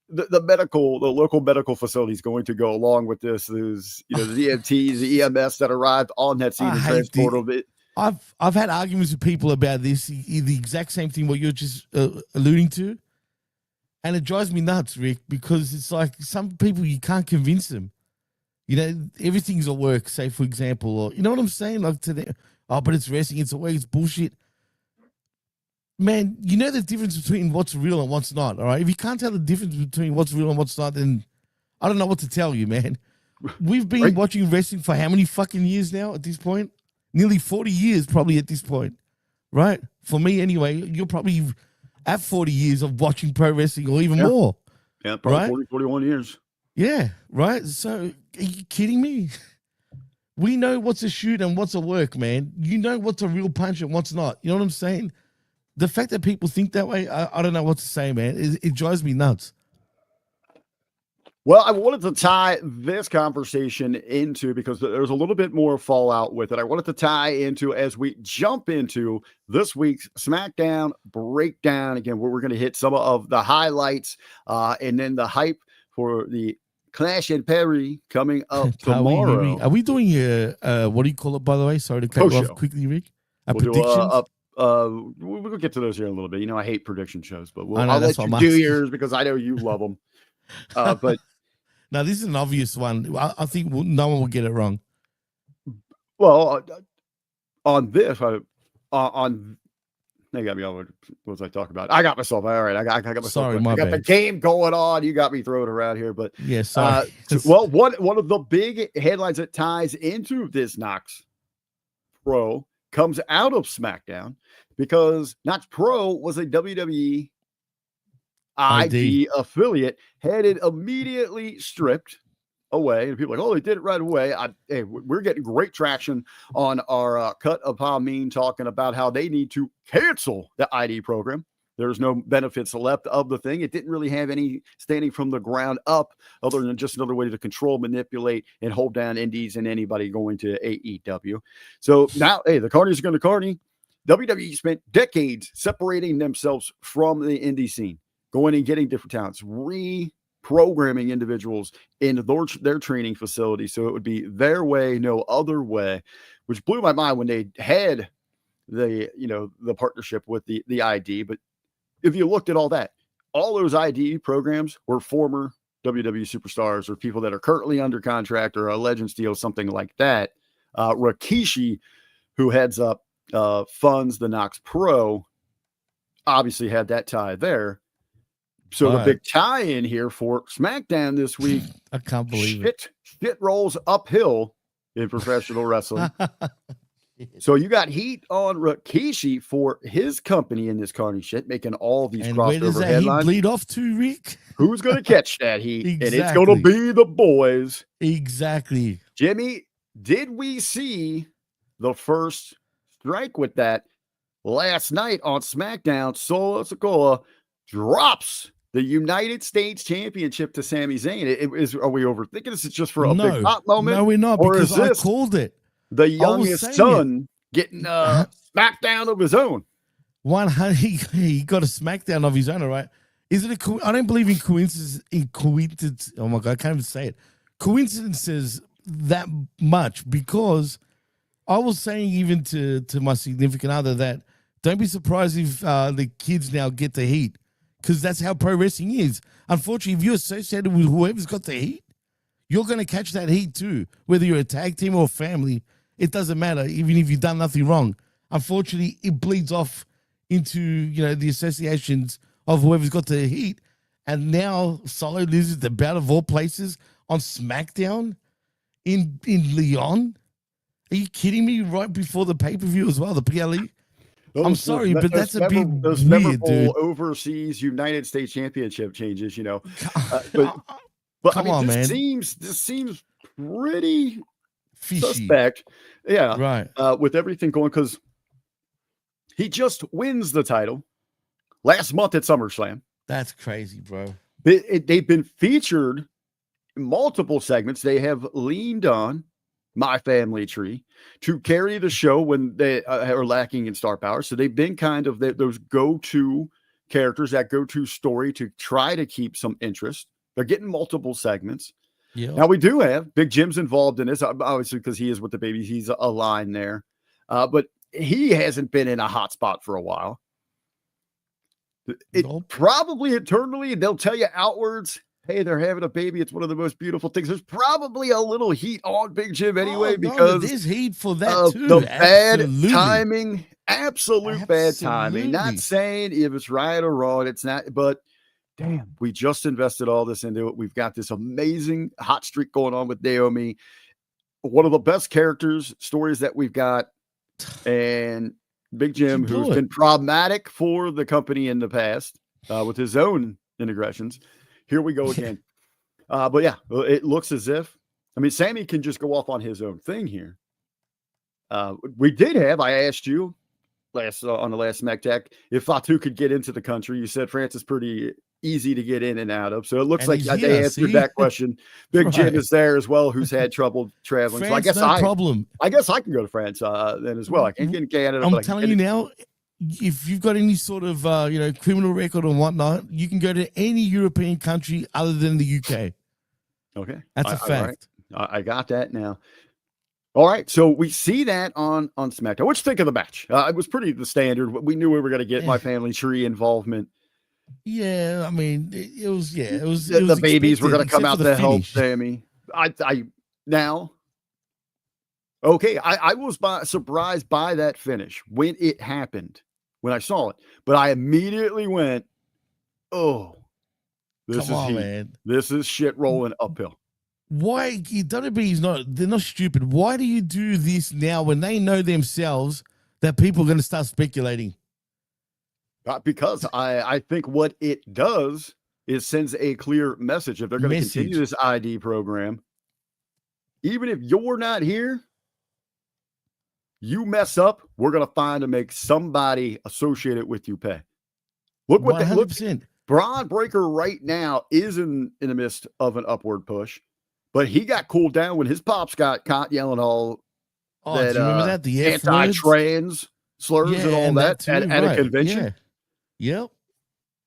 the local medical facility is going to go along with this. Is the EMTs, the EMS that arrived on that scene and transport of it. I've had arguments with people about this, the exact same thing what you're just alluding to. And it drives me nuts, Rick, because it's like some people, you can't convince them. Everything's a work, say, for example, or you know what I'm saying? Like to them, but it's wrestling, it's a work, it's bullshit. Man, you know the difference between what's real and what's not, all right? If you can't tell the difference between what's real and what's not, then I don't know what to tell you, man. We've been watching wrestling for how many fucking years now at this point? Nearly 40 years probably at this point, right? For me anyway, you're probably at 40 years of watching pro wrestling or even more. Yeah, probably 40, 41 years. Yeah, right? So are you kidding me? We know what's a shoot and what's a work, man. You know what's a real punch and what's not. You know what I'm saying? The fact that people think that way, I don't know what to say, man. It drives me nuts. Well, I wanted to tie this conversation into, because there's a little bit more fallout with it. I wanted to tie into as we jump into this week's SmackDown breakdown. Again, where we're going to hit some of the highlights and then the hype for the Clash in Paris coming up tomorrow. Are we doing what do you call it, by the way? Sorry to cut you off quickly, Rick. We'll do we'll get to those here in a little bit. You know, I hate prediction shows, but I'll let you do yours because I know you love them. But now this is an obvious one. I think no one will get it wrong. Well, on this, they got me on. What was I talking about? I got myself. All right, I got myself. Sorry, I got the game going on. You got me throwing around here, but yes. Yeah, well, one of the big headlines that ties into this Knox Pro comes out of SmackDown because Knox Pro was a WWE ID affiliate, had it immediately stripped away, and people are like, oh, they did it right away. Hey, we're getting great traction on our cut of Hamin talking about how they need to cancel the ID program. There's no benefits left of the thing. It didn't really have any standing from the ground up other than just another way to control, manipulate, and hold down indies and anybody going to AEW. So now, hey, the carnies are going to carny. WWE spent decades separating themselves from the indie scene, going and getting different talents, reprogramming individuals into their training facility so it would be their way, no other way, which blew my mind when they had the partnership with the ID. But if you looked at all those ID programs were former WWE superstars or people that are currently under contract or a Legends deal, something like that. Rikishi, who heads up funds the Knox Pro, obviously had that tie there. So the big tie-in here for SmackDown this week, I can't believe it. Shit rolls uphill in professional wrestling. So you got heat on Rikishi for his company in this carny shit, making all these crossover where does that headlines. Heat bleed off to, Rick? Who's going to catch that heat? Exactly. And it's going to be the boys. Exactly. Jimmy, did we see the first strike with that last night on SmackDown? Solo Sikoa drops the United States Championship to Sami Zayn. Are we overthinking this? It's just for a big pop moment? No, we're not, because I called it. The youngest son getting SmackDown of his own. He got a SmackDown of his own, all right? Is it I don't believe in coincidence. Oh my God, I can't even say it. Coincidences that much, because I was saying even to my significant other that don't be surprised if the kids now get the heat, because that's how pro wrestling is. Unfortunately, if you're associated with whoever's got the heat, you're going to catch that heat too, whether you're a tag team or family. It doesn't matter, even if you've done nothing wrong. Unfortunately, it bleeds off into the associations of whoever's got the heat. And now Solo loses the bout of all places on SmackDown in Lyon. Are you kidding me? Right before the pay-per-view as well, the PLE. I'm sorry, but that's a bit those weird, memorable dude. Overseas United States Championship changes, But Come on, man. This seems pretty fishy. Suspect. Yeah. Right. With everything going, because he just wins the title last month at SummerSlam. That's crazy, bro. They've been featured in multiple segments. They have leaned on My Family Tree to carry the show when they are lacking in star power. So they've been kind of those go-to characters, that go-to story to try to keep some interest. They're getting multiple segments. Yeah. Now we do have Big Jim's involved in this, obviously, because he is with the babies. He's a line there. But he hasn't been in a hot spot for a while. Probably internally, they'll tell you outwards, hey, they're having a baby. It's one of the most beautiful things. There's probably a little heat on Big Jim anyway, because there's heat for that too. The bad timing, absolute bad timing. Not saying if it's right or wrong, it's not, but damn, we just invested all this into it. We've got this amazing hot streak going on with Naomi. One of the best stories that we've got. And Big Jim, who's been problematic for the company in the past with his own integrations. Here we go again. But yeah, it looks as if, Sami can just go off on his own thing here. We did have, I asked you on the last SmackDown, if Fatu could get into the country. You said France is pretty easy to get in and out of. So it looks like they answered that question. Big Jim is there as well, who's had trouble traveling. France, so I guess no problem. I guess I can go to France then as well. I can't get in Canada. I'm telling you now, if you've got any sort of criminal record or whatnot, you can go to any European country other than the UK. Okay. That's a fact. Right. I got that now. All right, so we see that on SmackDown. What you think of the match? It was pretty the standard. We knew we were going to get my family tree involvement. Yeah, I mean, it was The babies were going to come out to help Sami. Now, okay, I was surprised by that finish when it happened, when I saw it, but I immediately went, "Oh, this This is shit rolling uphill." Why WWE they're not stupid. Why do you do this now when they know themselves that people are going to start speculating? Because I think what it does is sends a clear message. If they're going to continue this ID program, even if you're not here, you mess up, we're going to find to make somebody associated with you pay. Look what they look. Braun Breaker right now is in the midst of an upward push. But he got cooled down when his pops got caught yelling all that. Do you remember that? The anti-trans slurs and all that at a convention. Yeah. Yep,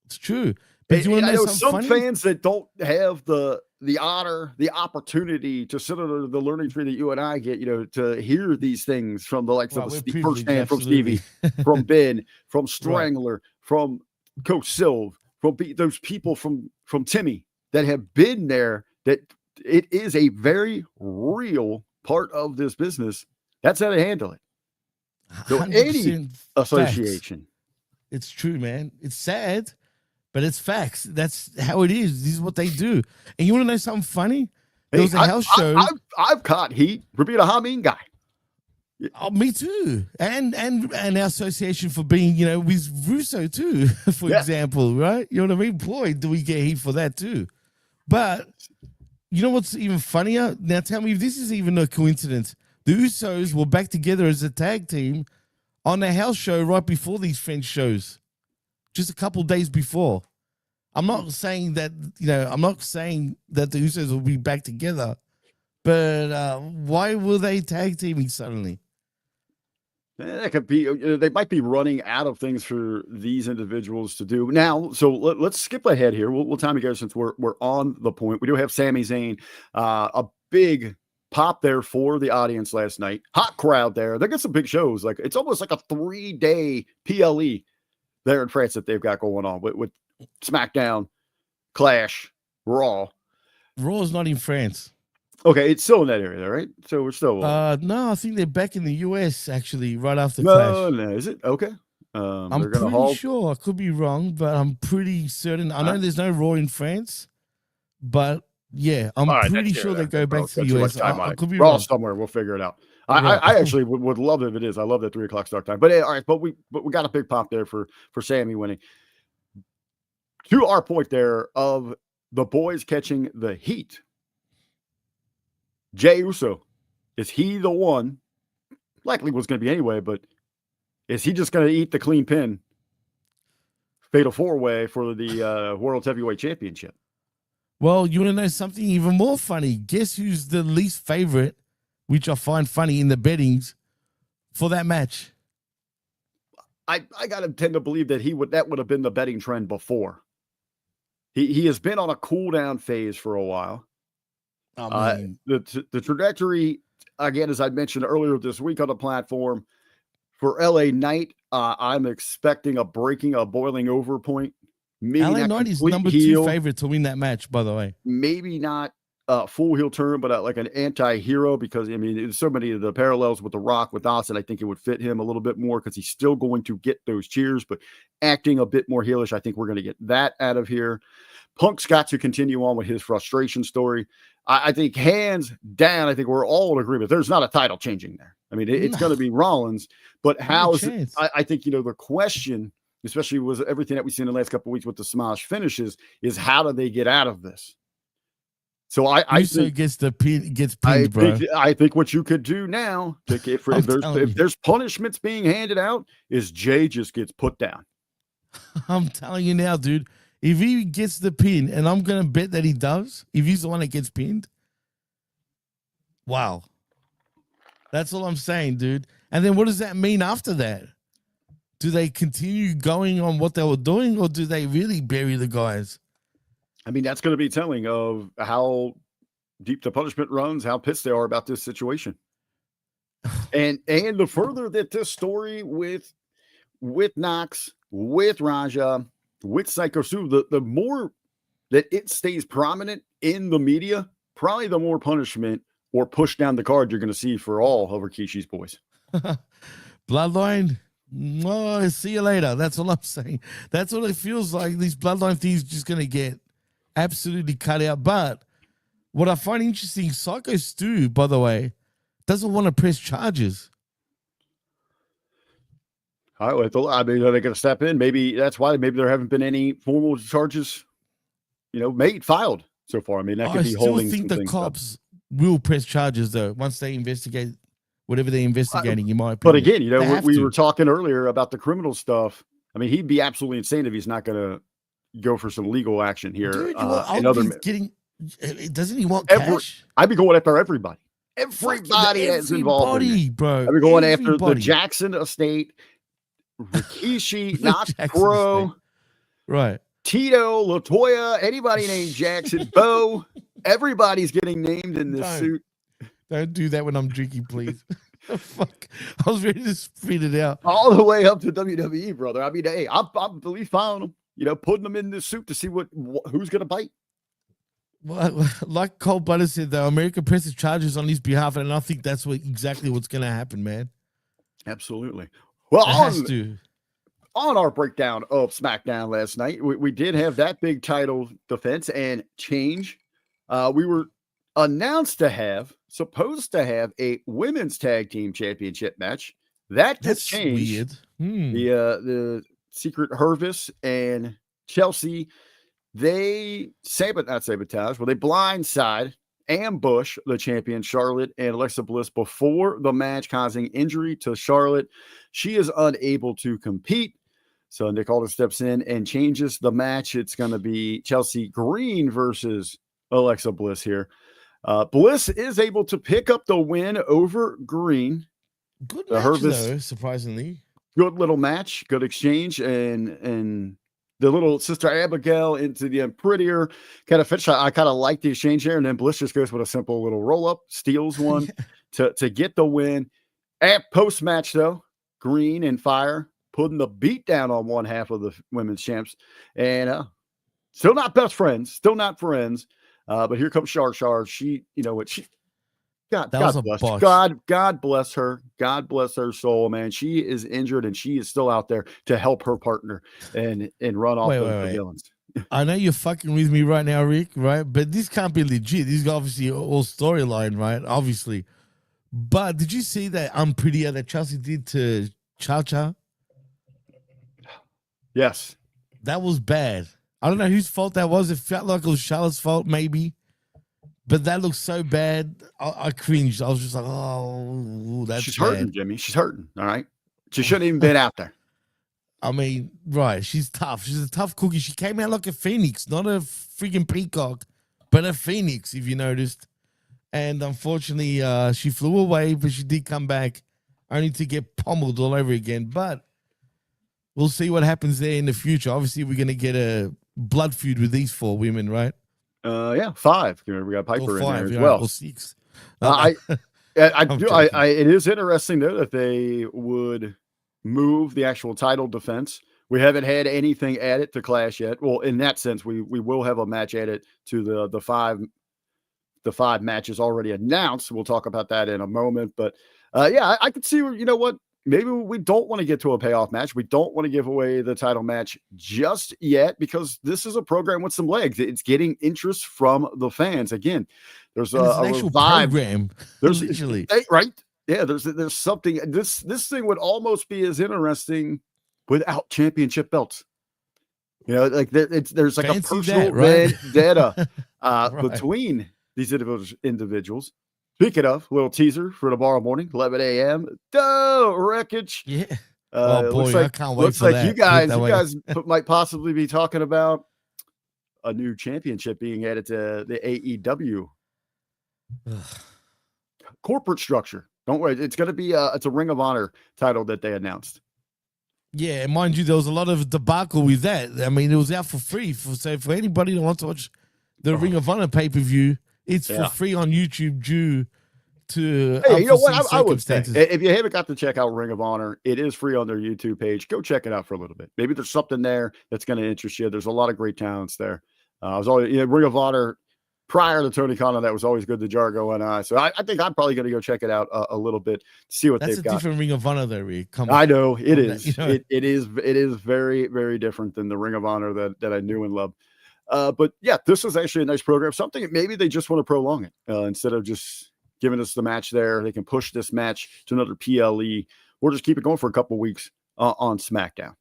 it's true. But you know some fans that don't have the honor, the opportunity to sit under the learning tree that you and I get, to hear these things from the likes of firsthand from Stevie, from Ben, from Strangler, from Coach Silv, from those people from Timmy that have been there. That it is a very real part of this business. That's how they handle it. So any association. Facts. It's true, man. It's sad, but it's facts. That's how it is. This is what they do. And you want to know something funny? There was a house show. I've caught heat for being a Hamin guy. Oh, me too. And our association for being, with Russo too, for example, right? You know what I mean? Boy, do we get heat for that too. But you know what's even funnier? Now tell me if this is even a coincidence. The Usos were back together as a tag team on a house show right before these French shows, just a couple days before. I'm not saying that, the Usos will be back together, but why were they tag teaming suddenly? That could be, they might be running out of things for these individuals to do now. So let's skip ahead here. We'll time together since we're on the point. We do have Sami Zayn, a big pop there for the audience last night. Hot crowd there. They got some big shows. Like it's almost like a 3-day PLE there in France that they've got going on with SmackDown, Clash, Raw. Raw is not in France. Okay, it's still in that area, right? So we're still. No, I think they're back in the US actually, right after Clash. No, is it okay? I'm pretty sure. I could be wrong, but I'm pretty certain. I know there's no Raw in France, but yeah, I'm pretty sure they go back to the US. I could be Raw wrong somewhere. We'll figure it out. I actually would love it if it is. I love that 3:00 start time. But all right, but we got a big pop there for Sami winning. To our point there of the boys catching the heat. Jey Uso, is he the one? Likely was going to be anyway, but is he just going to eat the clean pin? Fatal 4-way for the World Heavyweight Championship. Well, you want to know something even more funny? Guess who's the least favorite, which I find funny in the bettings for that match? I got to tend to believe that that would have been the betting trend before. He has been on a cool down phase for a while. The trajectory, again, as I mentioned earlier this week on the platform, for LA Knight, I'm expecting a boiling over point. Maybe LA Knight is number 2 favorite to win that match, by the way. Maybe not a full heel turn, but like an anti-hero, because, I mean, there's so many of the parallels with The Rock, with Austin. I think it would fit him a little bit more because he's still going to get those cheers, but acting a bit more heelish. I think we're going to get that out of here. Punk's got to continue on with his frustration story. I think hands down, I think we're all in agreement. There's not a title changing there. I mean, it's going to be Rollins, but how is it? I think, the question, especially with everything that we've seen in the last couple of weeks with the smash finishes, is how do they get out of this? So I think gets pinned, bro. I think what you could do now, if there's punishments being handed out, is Jey just gets put down. I'm telling you now, dude. If he gets the pin, and I'm going to bet that he does, if he's the one that gets pinned, wow. That's all I'm saying, dude. And then what does that mean after that? Do they continue going on what they were doing, or do they really bury the guys? I mean, that's going to be telling of how deep the punishment runs, how pissed they are about this situation. And the further that this story with Knox, with Raja, with Psycho Sue, the more that it stays prominent in the media, probably the more punishment or push down the card you're going to see for all of Rikishi's boys. Bloodline, oh, see you later. That's all I'm saying. That's what it feels like. These bloodline things just going to get absolutely cut out. But what I find interesting, Psycho Stu, by the way, doesn't want to press charges. I mean, are they going to step in? Maybe that's why. Maybe there haven't been any formal charges, filed so far. I mean, that could be holding. I still think the cops will press charges though once they investigate whatever they're investigating. In my opinion, but again, we were talking earlier about the criminal stuff. I mean, he'd be absolutely insane if he's not going to go for some legal action here. Dude, doesn't he want cash? I'd be going after everybody. Everybody that's involved in it. Bro. I'd be going after the Jackson estate, Rikishi, Knox Pro, right? Tito, Latoya, anybody named Jackson, Bo, everybody's getting named in this suit. Don't do that when I'm drinking, please. Fuck, I was ready to spit it out all the way up to WWE, brother. I mean, hey, I'm at least following them. Putting them in this suit to see who's gonna bite. Well, like Cole Butter said, though, America presses charges on his behalf, and I think that's exactly what's going to happen, man. Absolutely. Well, on our breakdown of SmackDown last night, we did have that big title defense and change. We were supposed to have a women's tag team championship match. That's changed. Weird. The Secret Hervis and Chelsea, they they blindside, ambush the champion Charlotte and Alexa Bliss before the match, causing injury to Charlotte. She is unable to compete. So Nick Aldis steps in and changes the match. It's going to be Chelsea Green versus Alexa Bliss here. Bliss is able to pick up the win over Green. Good match, though, surprisingly. Good little match, good exchange, and the little Sister Abigail into the Prettier kind of finish. I kind of like the exchange there, and then Bliss just goes with a simple little roll-up, steals one to get the win. At post-match, though, Green and Fire putting the beat down on one half of the women's champs, and still not best friends, but here comes Shar. She, God bless her. God bless her soul, man. She is injured and she is still out there to help her partner and run off the villains. I know you're fucking with me right now, Rick, right? But this can't be legit. This is obviously all storyline, right? Obviously. But did you see that Prettier that Chelsea did to Cha? Yes. That was bad. I don't know whose fault that was. It felt like it was Charlotte's fault, maybe. But that looks so bad. I cringed. I was just like, oh, that's She's hurting, Jimmy. She's hurting. All right. She shouldn't even been out there. I mean, right. She's tough. She's a tough cookie. She came out like a phoenix, not a freaking peacock, but a phoenix, if you noticed. And unfortunately, she flew away, but she did come back only to get pummeled all over again. But we'll see what happens there in the future. Obviously, we're going to get a blood feud with these four women, right? Yeah, 5. We got Piper in there as yeah, well. Or 6. It is interesting though that they would move the actual title defense. We haven't had anything added to Clash yet. Well, in that sense, we will have a match added to the 5 matches already announced. We'll talk about that in a moment. But I could see where, you know what? Maybe we don't want to get to a payoff match. We don't want to give away the title match just yet because this is a program with some legs. It's getting interest from the fans. Again, there's an actual program. There's literally right. Yeah, there's something. This thing would almost be as interesting without championship belts. Like there's like a personal vendetta between these individuals. Speaking of, little teaser for tomorrow morning, 11 a.m. Wreckage. Yeah. Boy, I can't wait for that. You guys might possibly be talking about a new championship being added to the AEW corporate structure. Don't worry, it's going to be it's a Ring of Honor title that they announced. Yeah, and mind you, there was a lot of debacle with that. I mean, it was out for free. So for anybody that wants to watch the Ring of Honor pay-per-view, it's for free on YouTube due to Hey, you know what? I would say, circumstances. if you haven't got to check out Ring of Honor, it is free on their YouTube page. Go check it out for a little bit. Maybe there's something there that's going to interest you. There's a lot of great talents there. I was always, Ring of Honor prior to Tony Khan, that was always good to Jargo and I. So I think I'm probably going to go check it out a little bit, see what they've got. That's a different Ring of Honor there, Rick. Come on. I know it is. You know? It is very, very different than the Ring of Honor that I knew and loved. But yeah, this is actually a nice program. Something that maybe they just want to prolong it instead of just giving us the match there. They can push this match to another PLE. We'll just keep it going for a couple of weeks on SmackDown.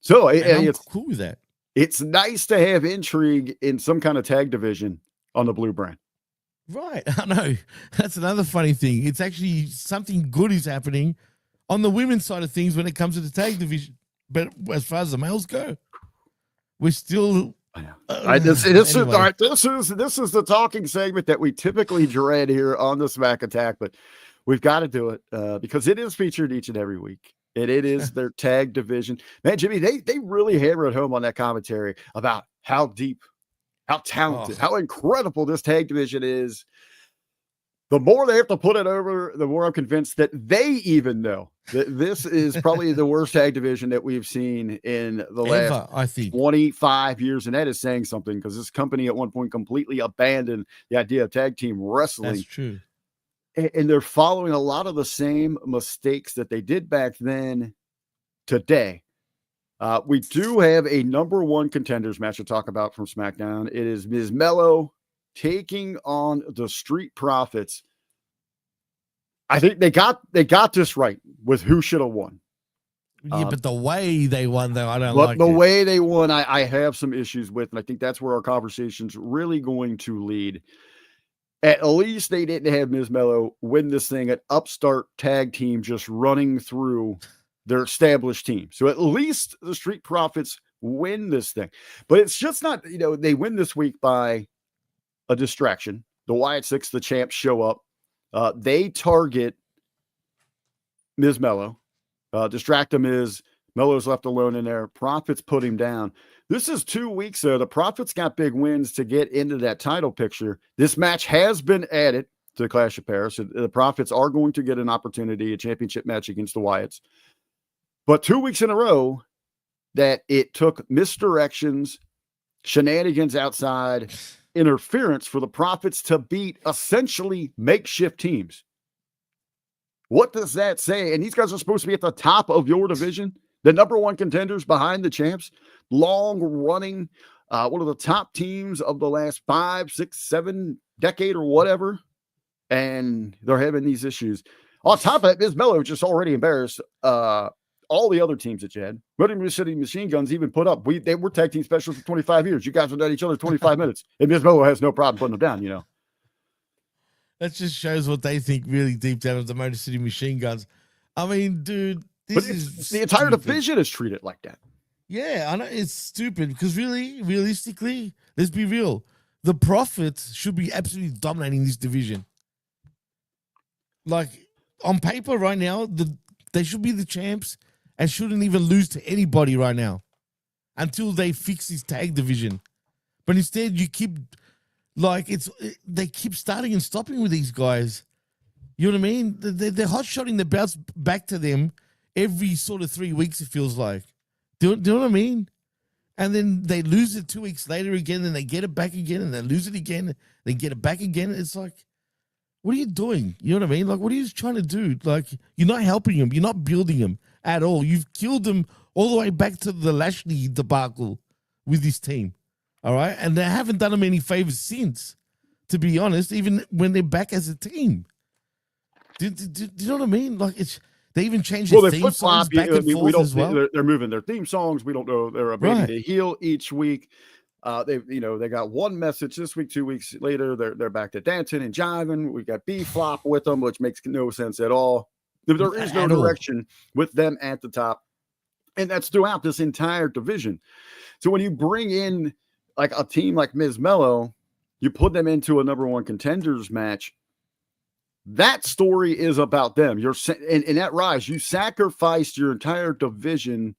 So it's cool with that. It's nice to have intrigue in some kind of tag division on the blue brand. Right. I know. That's another funny thing. It's actually something good is happening on the women's side of things when it comes to the tag division. But as far as the males go, we're still... This is the talking segment that we typically dread here on the Smack Attack, but we've got to do it because it is featured each and every week. And it is their tag division. Man, Jimmy, they really hammer it home on that commentary about how deep, how talented, how incredible this tag division is. The more they have to put it over, the more I'm convinced that they even know that this is probably the worst tag division that we've seen in the last, I think, 25 years. And that is saying something because this company at one point completely abandoned the idea of tag team wrestling. That's true. And they're following a lot of the same mistakes that they did back then today. We do have a number one contenders match to talk about from SmackDown. It is Ms. Mello taking on the Street Profits. I think they got this right with who should have won. Yeah, but the way they won, though, I don't like the way they won, I have some issues with, and I think that's where our conversation's really going to lead. At least they didn't have Ms. Mello win this thing, an upstart tag team just running through their established team. So at least the Street Profits win this thing. But it's just not, they win this week by a distraction. The Wyatt Six, the champs, show up. They target Ms. Mello. Distract him is Mello's left alone in there. Profits put him down. This is 2 weeks though. The Profits got big wins to get into that title picture. This match has been added to the Clash of Paris. The Profits are going to get an opportunity, a championship match against the Wyatts. But 2 weeks in a row that it took misdirections, shenanigans outside, interference for the Profits to beat essentially makeshift teams. What does that say? And these guys are supposed to be at the top of your division, the number one contenders behind the champs, long running, one of the top teams of the last 5, 6, 7 decade or whatever. And they're having these issues. On top of it, Ms. Mello just already embarrassed all the other teams that you had. Motor City Machine Guns even put up. They were tag team specials for 25 years. You guys have done each other 25 minutes. And Ms. Mello has no problem putting them down, That just shows what they think really deep down of the Motor City Machine Guns. I mean, dude, this is the entire division is treated like that. Yeah, I know it's stupid because realistically, let's be real. The Profits should be absolutely dominating this division. Like on paper right now, they should be the champs and shouldn't even lose to anybody right now until they fix this tag division. But instead, you keep they keep starting and stopping with these guys. You know what I mean? They're hot-shotting the belts back to them every sort of 3 weeks, it feels like. Do you know what I mean? And then they lose it 2 weeks later again, and they get it back again, and they lose it again, they get it back again. It's like, what are you doing? You know what I mean? Like, what are you trying to do? Like, you're not helping them. You're not building them at all. You've killed them all the way back to the Lashley debacle with this team. All right? And they haven't done them any favors since, to be honest, even when they're back as a team. Do you know what I mean? Like, they even changed their theme songs back and forth as well. They're moving their theme songs. We don't know. They're ability to heal each week. They got one message this week. 2 weeks later, they're back to dancing and jiving. We got B-Flop with them, which makes no sense at all. There is no direction with them at the top, and that's throughout this entire division. So when you bring in like a team like Ms. Mello, you put them into a number one contenders match. That story is about them. In that rise, you sacrificed your entire division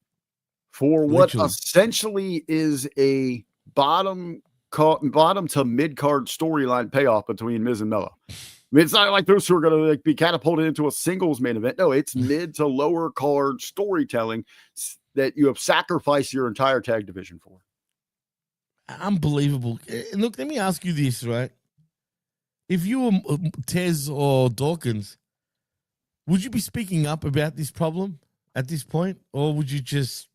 for what essentially is a bottom bottom to mid card storyline payoff between Miz and Melo. I mean, it's not like those two are going to be catapulted into a singles main event. No, it's mid to lower card storytelling that you have sacrificed your entire tag division for. Unbelievable. And look, let me ask you this, right? If you were Tez or Dawkins, would you be speaking up about this problem at this point? Or would you just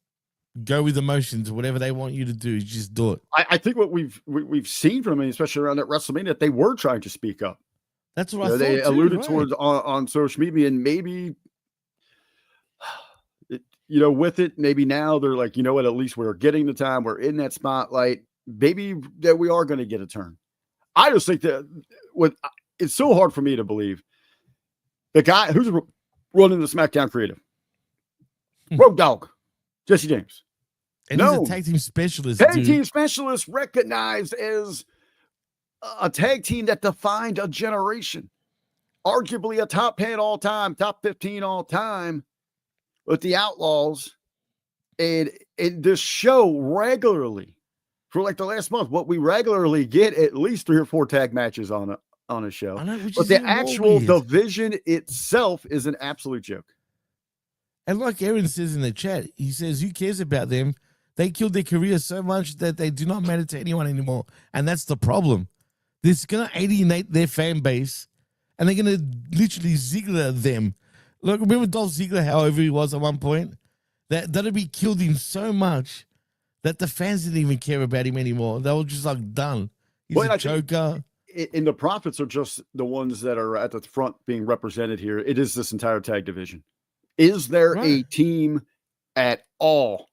go with emotions? Whatever they want you to do, just do it. I think what we've seen from them, especially around that WrestleMania, that they were trying to speak up. That's what I thought. They alluded towards on social media, and maybe, with it, maybe now they're like, you know what, at least we're getting the time. We're in that spotlight. Maybe that we are going to get a turn. I just think that it's so hard for me to believe the guy who's running the SmackDown creative, Road Dogg, Jesse James. And he's a tag team specialist. Tag team specialist recognized as a tag team that defined a generation. Arguably a top 10 all time, top 15 all time with the Outlaws. And in this show regularly, for like the last month, what we regularly get at least 3 or 4 tag matches on a show. But the actual division itself is an absolute joke. And like Aaron says in the chat, he says, who cares about them? They killed their career so much that they do not matter to anyone anymore. And that's the problem. This is going to alienate their fan base, and they're going to literally Ziggler them. Look, remember Dolph Ziggler, however he was at one point? That'd be killed him so much that the fans didn't even care about him anymore. They were just like, done. He's a joker. And the Profits are just the ones that are at the front being represented here. It is this entire tag division. Is there a team at all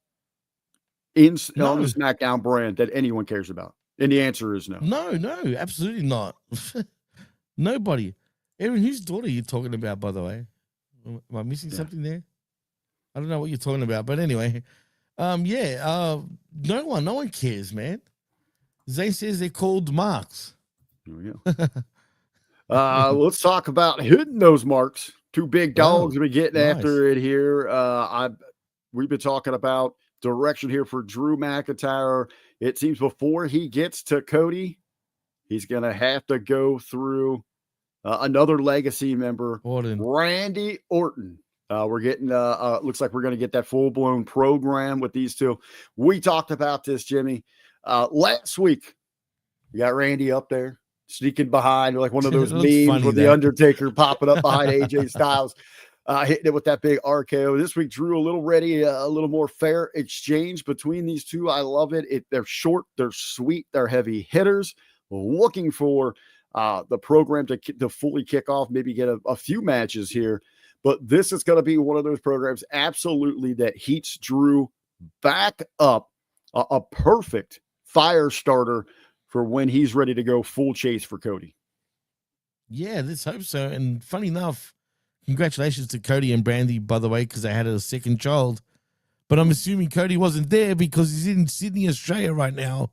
on the SmackDown brand that anyone cares about? And the answer is no. No, absolutely not. Nobody. Aaron, whose daughter are you talking about, by the way? Am I missing something there? I don't know what you're talking about, but anyway. No one cares, man. Zayn says they're called marks. Here we go. Let's talk about hitting those marks. 2 big dogs we're getting after it here. We've been talking about direction here for Drew McIntyre. It seems before he gets to Cody, he's going to have to go through another legacy member, Randy Orton. We're getting, looks like we're going to get that full-blown program with these two. We talked about this, Jimmy. Last week, you got Randy up there, sneaking behind, like one of those memes with The Undertaker popping up behind AJ Styles, hitting it with that big RKO. This week, Drew a little more fair exchange between these two. I love it. They're short, they're sweet, they're heavy hitters. Looking for the program to fully kick off, maybe get a few matches here. But this is going to be one of those programs absolutely that heats Drew back up, a perfect fire starter for when he's ready to go full chase for Cody. Yeah, let's hope so. And funny enough, congratulations to Cody and Brandy, by the way, because they had a second child. But I'm assuming Cody wasn't there because he's in Sydney, Australia right now,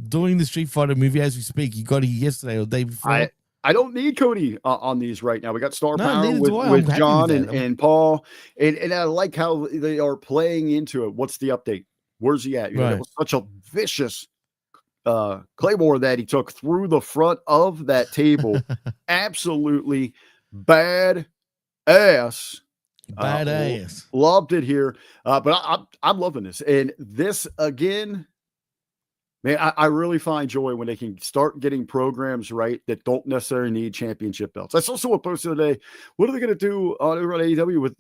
doing the Street Fighter movie as we speak. He got here yesterday or the day before. I don't need Cody on these right now. We got Star Power with John and Paul. And I like how they are playing into it. What's the update? Where's he at? That was such a vicious Claymore that he took through the front of that table. Absolutely bad ass. Loved it here. But I'm loving this. And this again, man, I really find joy when they can start getting programs right that don't necessarily need championship belts. I saw someone posted today, what are they going to do on AEW when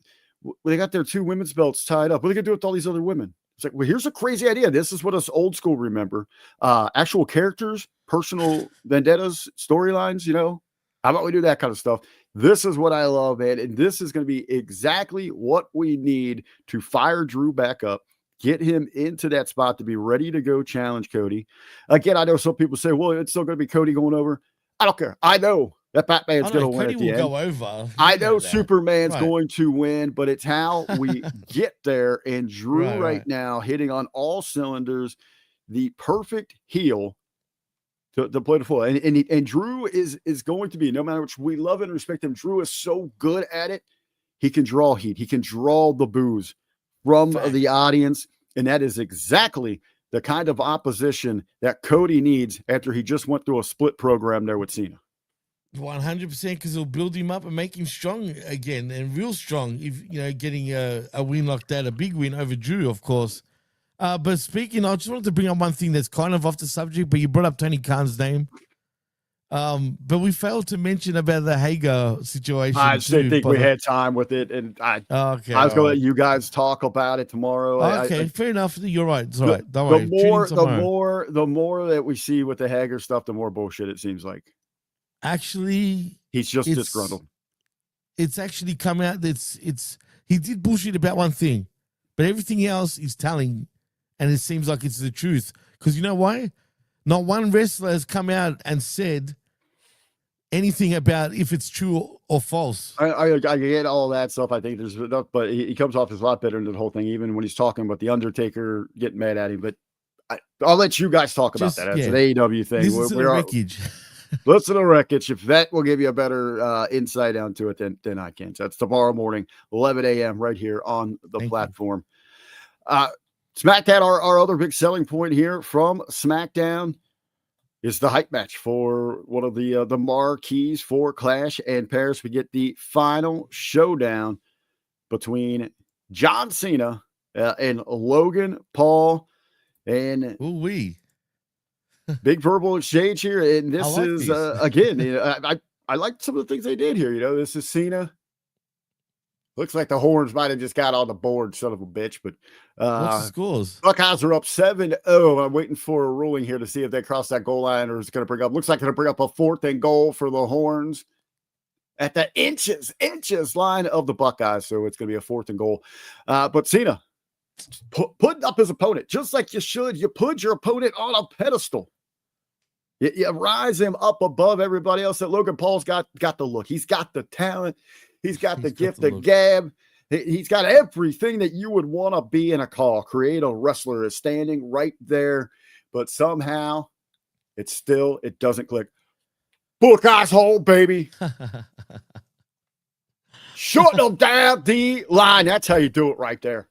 they got their 2 women's belts tied up? What are they going to do with all these other women? It's like, well, here's a crazy idea. This is what us old school remember. Actual characters, personal vendettas, storylines, How about we do that kind of stuff? This is what I love, man. And this is going to be exactly what we need to fire Drew back up. Get him into that spot to be ready to go challenge Cody. Again, I know some people say, well, it's still going to be Cody going over. I don't care. I know that Batman's going to win at the end. Go over. I know Superman's going to win, but it's how we get there. And Drew right now hitting on all cylinders, the perfect heel to play the full. And Drew is going to be, no matter which, we love and respect him. Drew is so good at it. He can draw heat. He can draw the boos from the audience. And that is exactly the kind of opposition that Cody needs after he just went through a split program there with Cena. 100%, because it'll build him up and make him strong again, and real strong. If getting a win like that, a big win over Drew, of course. But speaking, I just wanted to bring up one thing that's kind of off the subject, but you brought up Tony Khan's name. But we failed to mention about the Hager situation. I just didn't think we had time with it, and I was going to let you guys talk about it tomorrow. Okay, fair enough. You're right. It's all right. Don't worry. The more that we see with the Hager stuff, the more bullshit it seems like. Actually, he's just disgruntled. It's actually come out that he did bullshit about one thing, but everything else is telling, and it seems like it's the truth. Because you know why? Not one wrestler has come out and said anything about if it's true or false. I get all that stuff. I think there's enough, but he comes off as a lot better than the whole thing, even when he's talking about the Undertaker getting mad at him. But I'll let you guys talk about that. It's an AEW thing. Listen to the wreckage. Listen to the wreckage. If that will give you a better insight onto it than I can. So that's tomorrow morning, 11 a.m. right here on the platform. SmackDown, our other big selling point here from SmackDown is the hype match for one of the marquees for Clash and Paris. We get the final showdown between John Cena and Logan Paul. And big verbal exchange here. And this is, again, I like some of the things they did here. This is Cena. Looks like the horns might have just got on the board, son of a bitch. But what's the scores? Buckeyes are up 7-0. I'm waiting for a ruling here to see if they cross that goal line or is going to bring up. Looks like going to bring up a 4th and goal for the horns at the inches line of the Buckeyes. So it's going to be a 4th and goal. But Cena putting up his opponent just like you should. You put your opponent on a pedestal. You rise him up above everybody else. That Logan Paul's got the look. He's got the talent. He's got the gift, the gab. He's got everything that you would want to be in a call. Create a wrestler is standing right there, but somehow it doesn't click. Buckeyes hole, baby. Short them down the line. That's how you do it right there.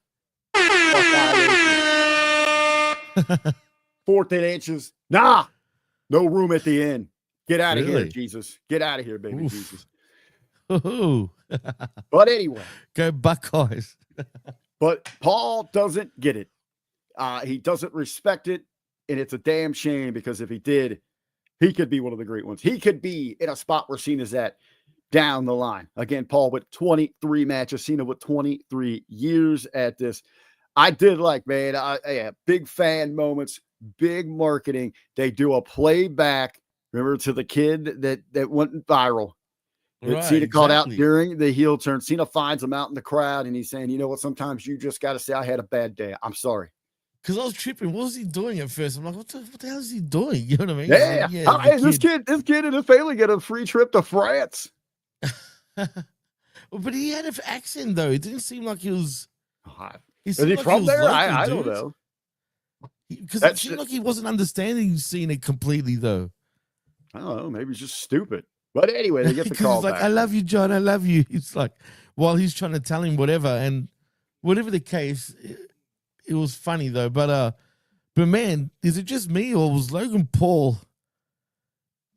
14 inches. Nah. No room at the end. Get out of here, Jesus. Get out of here, baby. Jesus. But anyway. Go Buckeyes. But Paul doesn't get it. He doesn't respect it. And it's a damn shame because if he did, he could be one of the great ones. He could be in a spot where Cena's at down the line. Again, Paul with 23 matches. Cena with 23 years at this. I did like, man, big fan moments, big marketing. They do a playback. Remember to the kid that went viral. Right, Cena called out during the heel turn. Cena finds him out in the crowd, and he's saying, you know what, sometimes you just got to say, I had a bad day. I'm sorry. Because I was tripping. What was he doing at first? I'm like, what the hell is he doing? You know what I mean? Yeah. Like, hey, this kid and his family get a free trip to France. But he had an accent, though. It didn't seem like he was... Is he from there? I don't know. Because it seemed like he wasn't understanding Cena completely, though. I don't know. Maybe he's just stupid. But anyway, they get the call he's like, back. I love you, John. I love you. It's like, while he's trying to tell him whatever. And whatever the case, it was funny, though. But man, is it just me or was Logan Paul...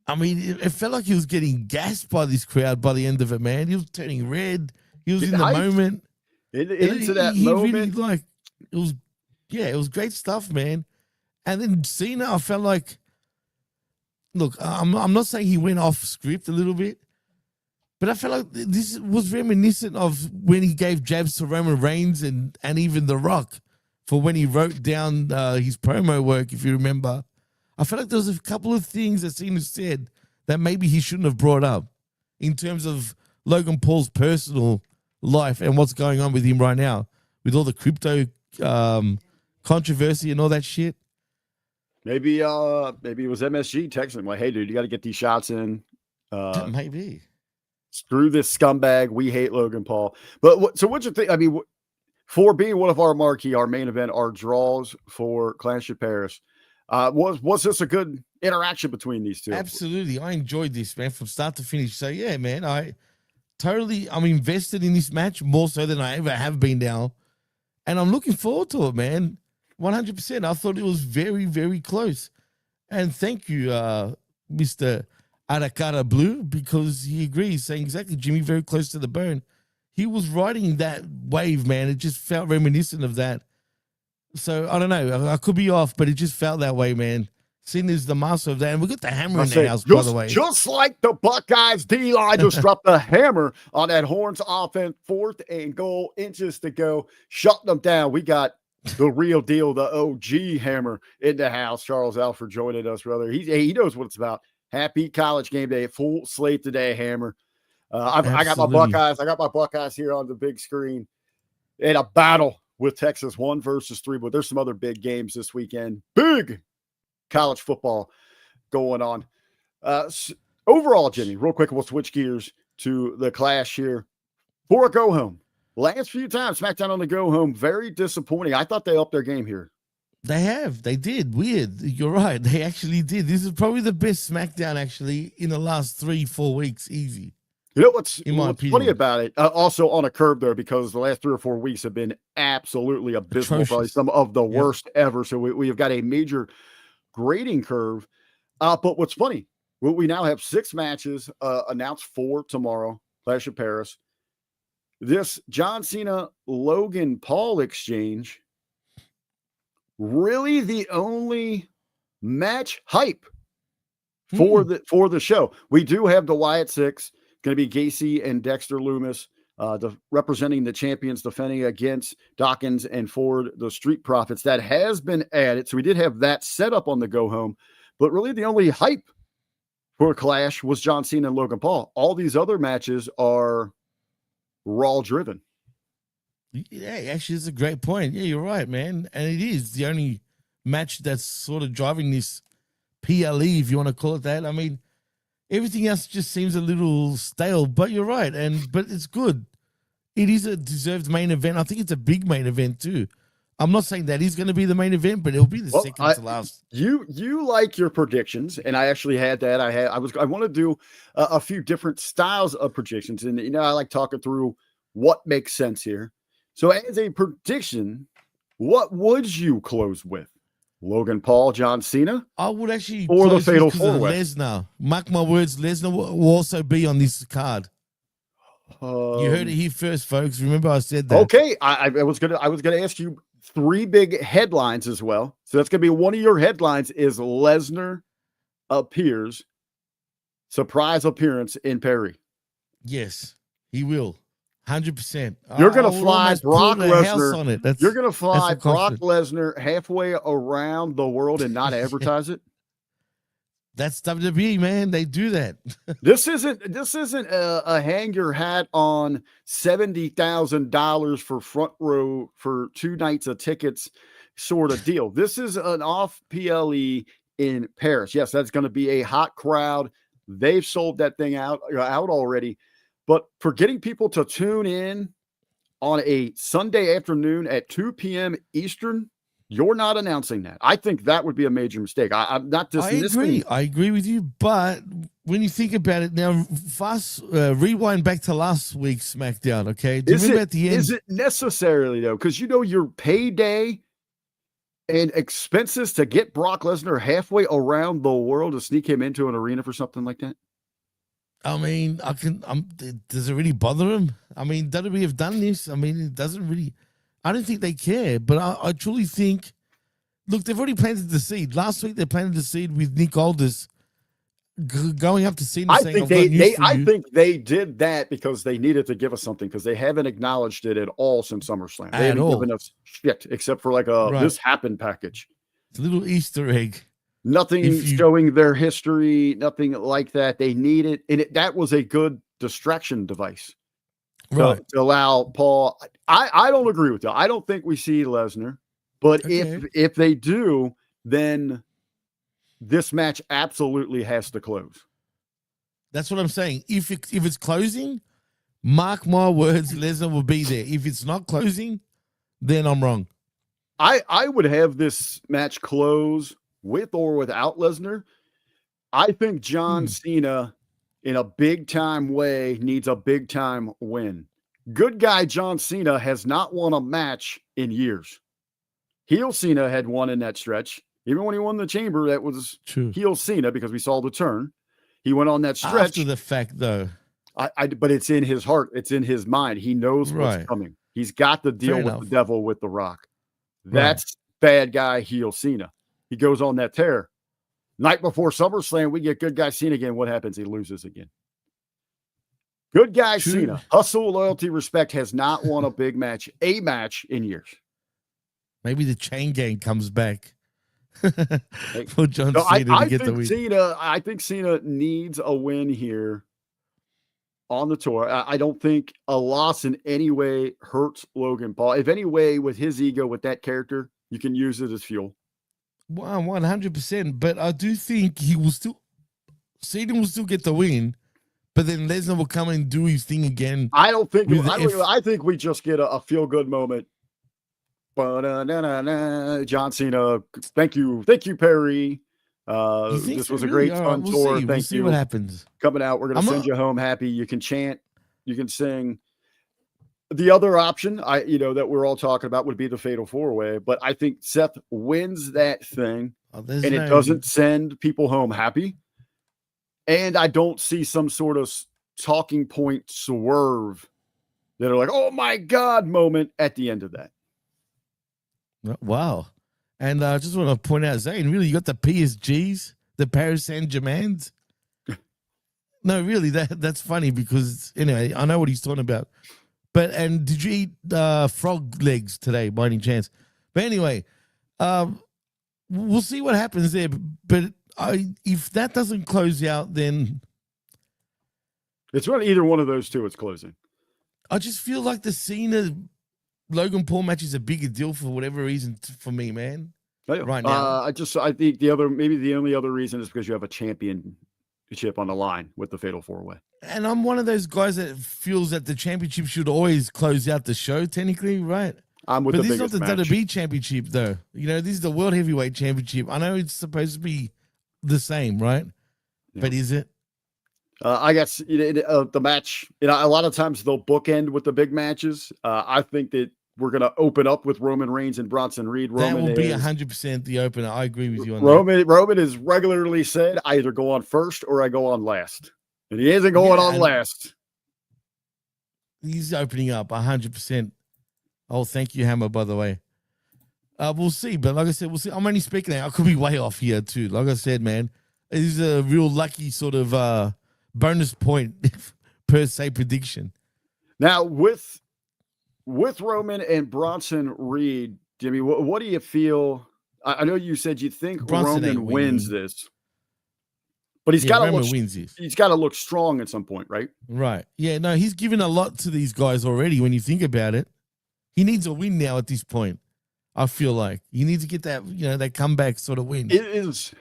I mean, it felt like he was getting gassed by this crowd by the end of it, man. He was turning red. He was in the moment. Into that moment. Really, it was great stuff, man. And then Cena, I felt like, look, I'm not saying he went off script a little bit, but I felt like this was reminiscent of when he gave jabs to Roman Reigns and even The Rock for when he wrote down his promo work, if you remember. I felt like there was a couple of things that Cena said that maybe he shouldn't have brought up in terms of Logan Paul's personal life and what's going on with him right now with all the crypto controversy and all that shit. Maybe it was MSG texting him like, hey, dude, you got to get these shots in. Maybe. Screw this scumbag. We hate Logan Paul. But so what's your thing? I mean, for being one of our marquee, our main event, our draws for Clash of Paris, was this a good interaction between these two? Absolutely. I enjoyed this, man, from start to finish. So, yeah, man, I'm invested in this match more so than I ever have been now. And I'm looking forward to it, man. 100%. I thought it was very, very close. And thank you, Mr. Arakara Blue, because he agrees, saying exactly, Jimmy, very close to the bone. He was riding that wave, man. It just felt reminiscent of that. So, I don't know. I could be off, but it just felt that way, man. Cena's the master of that. And we got the hammer in the house, by the way. Just like the Buckeyes, D-line just dropped the hammer on that Horns offense. 4th and goal, inches to go. Shut them down. We got the real deal, the OG hammer in the house. Charles Alford joining us, brother. He knows what it's about. Happy college game day. Full slate today, hammer. I got my Buckeyes. I got my Buckeyes here on the big screen in a battle with Texas 1 versus 3. But there's some other big games this weekend. Big college football going on. Overall, Jimmy, real quick, we'll switch gears to the clash here for a go home. Last few times, SmackDown on the go home, very disappointing. I thought they upped their game here. They have. They did. Weird. You're right. They actually did. This is probably the best SmackDown, actually, in the last 3-4 weeks. Easy. You know what's funny about it? Also on a curve there, because the last 3 or 4 weeks have been absolutely abysmal. Atrocious. Probably some of the worst ever. So we have got a major grading curve. But what's funny, we now have 6 matches announced for tomorrow. Clash of Paris. This John Cena Logan Paul exchange, really the only match hype for the show. We do have the Wyatt Six, going to be Gacy and Dexter Loomis, representing the champions, defending against Dawkins and Ford, the Street Profits. That has been added. So we did have that set up on the go home, but really the only hype for a clash was John Cena and Logan Paul. All these other matches are Raw driven. Yeah, actually, it's a great point. Yeah, you're right, man. And it is the only match that's sort of driving this PLE, if you want to call it that. I mean, everything else just seems a little stale, but you're right. But it's good. It is a deserved main event. I think it's a big main event too. I'm not saying that is going to be the main event, but it'll be the second to last. You like your predictions, and I actually had that. I want to do a few different styles of predictions, and I like talking through what makes sense here. So, as a prediction, what would you close with? Logan Paul, John Cena? I would actually or the Fatal 4-Way. Lesnar. Mark my words, Lesnar will also be on this card. You heard it here first, folks. Remember I said that. Okay, I was gonna ask you 3 big headlines as well. So that's gonna be one of your headlines is Lesnar appears, surprise appearance in Perry. Yes, he will. 100%. You're gonna fly Brock Lesnar. You're gonna fly Brock Lesnar halfway around the world and not advertise it. That's WWE, man. They do that. This isn't a hang your hat on $70,000 for front row for 2 nights of tickets sort of deal. This is an off PLE in Paris. Yes, that's going to be a hot crowd. They've sold that thing out already. But for getting people to tune in on a Sunday afternoon at 2 p.m. Eastern, you're not announcing that. I think that would be a major mistake. I'm not dismissing. I agree with you. But when you think about it now, fast rewind back to last week's SmackDown, okay? Do you remember at the end? Is it necessarily, though? Because, your payday and expenses to get Brock Lesnar halfway around the world to sneak him into an arena for something like that? I mean, does it really bother him? I mean, WWE have done this. I mean, it doesn't really... I don't think they care, but I truly think, look, they've already planted the seed. Last week, they planted the seed with Nick Aldis going up to Cena I saying, think they did that because they needed to give us something because they haven't acknowledged it at all since SummerSlam. They haven't given us shit except for like this happened package. It's a little Easter egg. Nothing showing their history, nothing like that. They need it. And that was a good distraction device. Right. To allow Paul. I don't agree with that. I don't think we see Lesnar, but if they do, then this match absolutely has to close. That's what I'm saying. If it's closing, mark my words, Lesnar will be there. If it's not closing, then I'm wrong. I would have this match close with or without Lesnar. I think John Cena in a big time way needs a big time win. Good guy John Cena has not won a match in years. Heel Cena had won in that stretch. Even when he won the chamber, that was True. heel Cena because we saw the turn. He went on that stretch. After the fact, though. But it's in his heart. It's in his mind. He knows what's coming. He's got the deal with the devil with The Rock. That's bad guy heel Cena. He goes on that tear. Night before SummerSlam, we get good guy Cena again. What happens? He loses again. Good guy Cena. Hustle, loyalty, respect has not won a match in years. Maybe the chain gang comes back for John Cena to get the win. I think Cena needs a win here on the tour. I don't think a loss in any way hurts Logan Paul. If any way, with his ego, with that character, you can use it as fuel. 100%. But I do think Cena will still get the win. But then Lesnar will come and do his thing again. I think we just get a feel-good moment. John Cena, thank you, Perry. This was a great fun tour. We'll see what happens. Coming out, we're gonna send you home happy. You can chant, you can sing. The other option, that we're all talking about would be the Fatal 4-Way, but I think Seth wins that thing, and it doesn't send people home happy. And I don't see some sort of talking point swerve that are like, oh my God moment at the end of that. Wow. And I just want to point out, Zayn, really, you got the PSGs, the Paris Saint-Germains? No, really, that's funny because, anyway, I know what he's talking about. And did you eat frog legs today, by any chance? But anyway, we'll see what happens there. But if that doesn't close out, then it's not either one of those two. It's closing. I just feel like the Cena Logan Paul match is a bigger deal for whatever reason for me, man. Right now, I think the only other reason is because you have a championship on the line with the Fatal 4-Way. And I'm one of those guys that feels that the championship should always close out the show, technically, right? But this is not the WWE Championship, though. This is the World Heavyweight Championship. I know it's supposed to be the same, right? Yeah. But is it? I guess the match, a lot of times they'll bookend with the big matches. I think that we're going to open up with Roman Reigns and Bronson Reed. That will be 100% the opener. I agree with you on that. Roman has regularly said, I either go on first or I go on last. And he isn't going on last. He's opening up 100%. Oh, thank you, Hammer, by the way. We'll see. But like I said, we'll see. I'm only speculating. I could be way off here, too. Like I said, man, it is a real lucky sort of bonus point per se prediction. Now, with Roman and Bronson Reed, Jimmy, what do you feel? I know you said you think Roman wins this. But he's got to look strong at some point, right? Right. Yeah, no, he's given a lot to these guys already when you think about it. He needs a win now at this point. I feel like he needs to get that, that comeback sort of win. It is.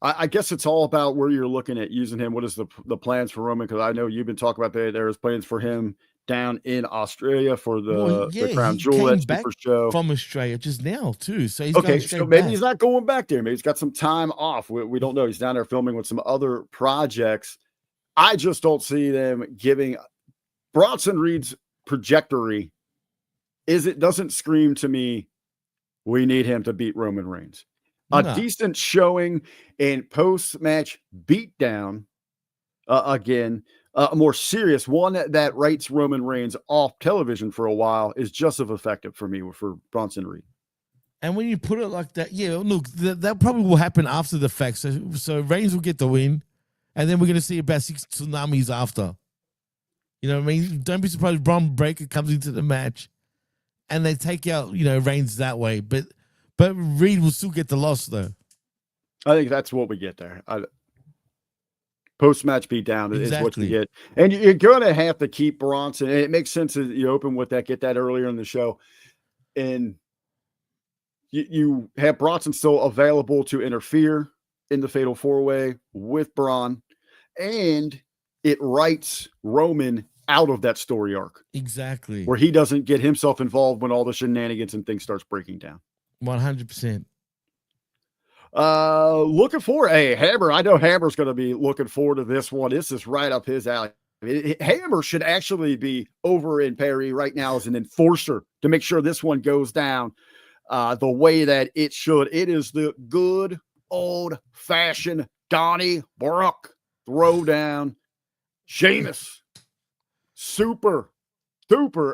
I guess it's all about where you're looking at using him. What is the plans for Roman? Because I know you've been talking about there's plans for him down in Australia for the Crown Jewel at Super Show. From Australia just now, too. So he's maybe he's not going back there. Maybe he's got some time off. We don't know. He's down there filming with some other projects. I just don't see them giving Bronson Reed's trajectory. It doesn't scream to me, we need him to beat Roman Reigns. A decent showing and post-match beatdown again. A more serious one that writes Roman Reigns off television for a while is just as effective for me for Bronson Reed. And when you put it like that, look, that probably will happen after the fact. So Reigns will get the win, and then we're going to see about 6 tsunamis after. You know what I mean? Don't be surprised if Braun Breaker comes into the match, and they take out Reigns that way. But Reed will still get the loss, though. I think that's what we get there. Post-match beatdown is what you get. And you're going to have to keep Bronson. And it makes sense that you open with that, get that earlier in the show. And you have Bronson still available to interfere in the Fatal 4-Way with Braun. And it writes Roman out of that story arc. Exactly. Where he doesn't get himself involved when all the shenanigans and things starts breaking down. 100%. Looking forward. Hey, Hammer. I know Hammer's going to be looking forward to this one. This is right up his alley. I mean, Hammer should actually be over in Perry right now as an enforcer to make sure this one goes down the way that it should. It is the good old-fashioned Donnie Brook throwdown. Sheamus, super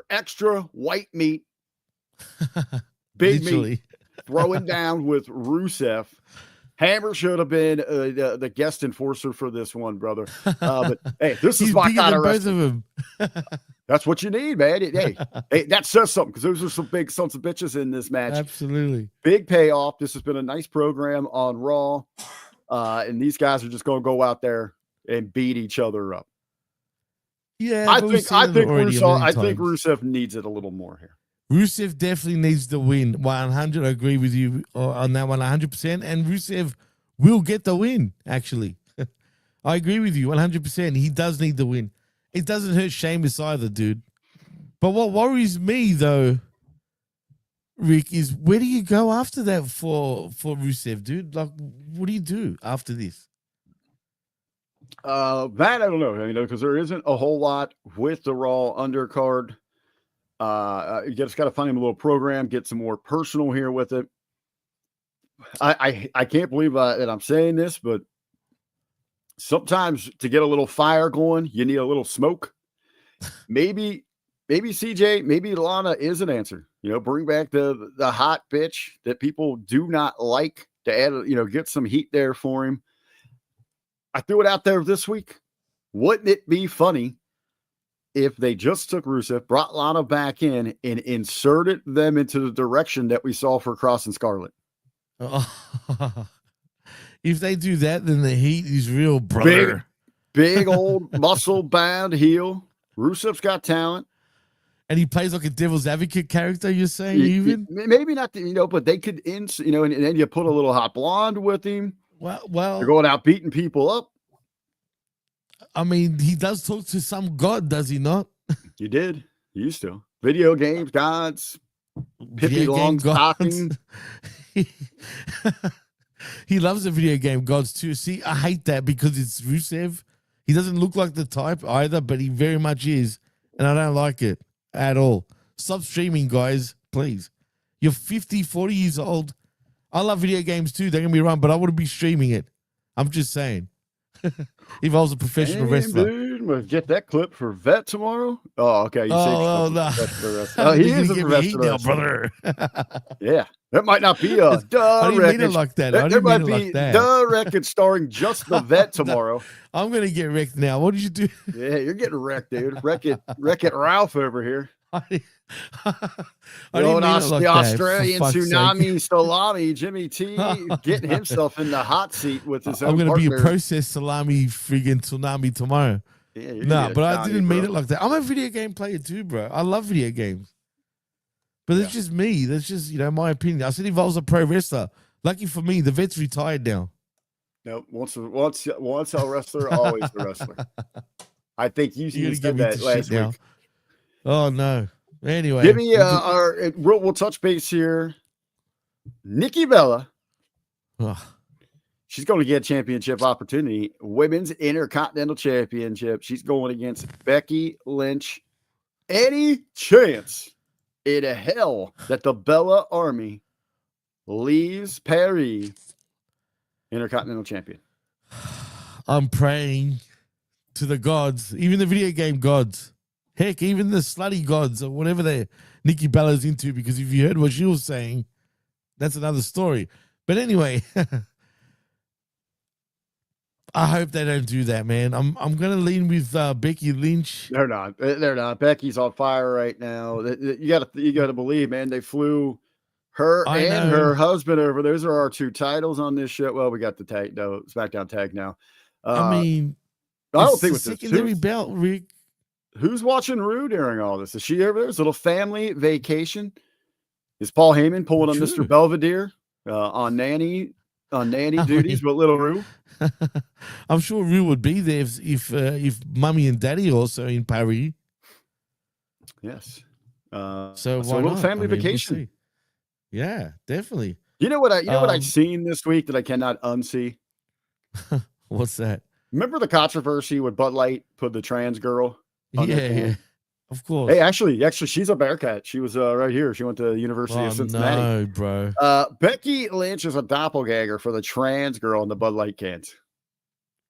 extra white meat, big meat, throwing down with Rusev. Hammer should have been the guest enforcer for this one, brother. But hey, this is my kind of wrestling. That's what you need, man. Hey, that says something because those are some big sons of bitches in this match. Absolutely. Big payoff. This has been a nice program on Raw. And these guys are just going to go out there and beat each other up. Yeah, I think Rusev needs it a little more here. Rusev definitely needs the win. 100. I agree with you on that one 100%. And Rusev will get the win, actually. I agree with you 100%. He does need the win. It doesn't hurt Sheamus either, dude. But what worries me, though, Rick, is where do you go after that for Rusev, dude? Like, what do you do after this? That I don't know, because there isn't a whole lot with the Raw undercard. You just got to find him a little program, get some more personal here with it. I can't believe that I'm saying this, but sometimes to get a little fire going, you need a little smoke. Maybe CJ, maybe Lana is an answer. Bring back the hot bitch that people do not like to add, get some heat there for him. I threw it out there this week. Wouldn't it be funny if they just took Rusev, brought Lana back in, and inserted them into the direction that we saw for Cross and Scarlett? If they do that, then the heat is real, brother. Big old muscle-bound heel. Rusev's got talent. And he plays like a devil's advocate character, you're saying, even? Maybe not, but they could, and then you put a little hot blonde with him. Well, they're going out beating people up. I mean, he does talk to some god, does he not? He did. He used to. Video games, gods, Pippi Longstocking. He loves the video game gods too. See, I hate that because it's Rusev. He doesn't look like the type either, but he very much is. And I don't like it at all. Stop streaming, guys, please. You're 50, 40 years old. I love video games too, don't get me wrong, but I wouldn't be streaming it. I'm just saying. If I was a professional wrestler. Dude, we'll get that clip for Vet tomorrow. Oh, okay. No. He is a professional brother. Yeah. That might not be a I didn't mean it like that. There might be the record starring just the Vet tomorrow. I'm going to get wrecked now. What did you do? Yeah, you're getting wrecked, dude. Wreck it Ralph over here. The Australian tsunami salami, Jimmy T, getting himself in the hot seat with his own I'm going to partner. be a processed salami friggin' tsunami tomorrow. Yeah, but I didn't mean it like that. I'm a video game player too, bro. I love video games. But that's just me. That's just, my opinion. I said if I was a pro wrestler, lucky for me, the Vet's retired now. No, once a wrestler, always a wrestler. I think you said that last week. Now. Oh, no. Anyway. Give me we'll touch base here. Nikki Bella. She's going to get a championship opportunity. Women's Intercontinental Championship. She's going against Becky Lynch. Any chance in hell that the Bella Army leaves Paris Intercontinental Champion? I'm praying to the gods, even the video game gods. Heck, even the slutty gods or whatever Nikki Bella's into, because if you heard what she was saying, that's another story. But anyway, I hope they don't do that, man. I'm gonna lean with Becky Lynch. They're not. Becky's on fire right now. You gotta believe, man. They flew her and her husband over. Those are our two titles on this show. Well, we got the tag, no, SmackDown tag now. I don't think it's a secondary belt, Rick. Who's watching Rue during all this? Is she over there? Is a little family vacation? Is Paul Heyman pulling on Mr. Belvedere on nanny duties with little Rue? I'm sure Rue would be there if Mummy and Daddy also in Paris. Yes. So a little family vacation. We'll yeah, definitely. You know what I've seen this week that I cannot unsee? What's that? Remember the controversy with Bud Light put the trans girl on their can? Yeah, of course. Hey, actually, she's a Bearcat. She was right here. She went to the University of Cincinnati. No, bro. Becky Lynch is a doppelganger for the trans girl in the Bud Light cans.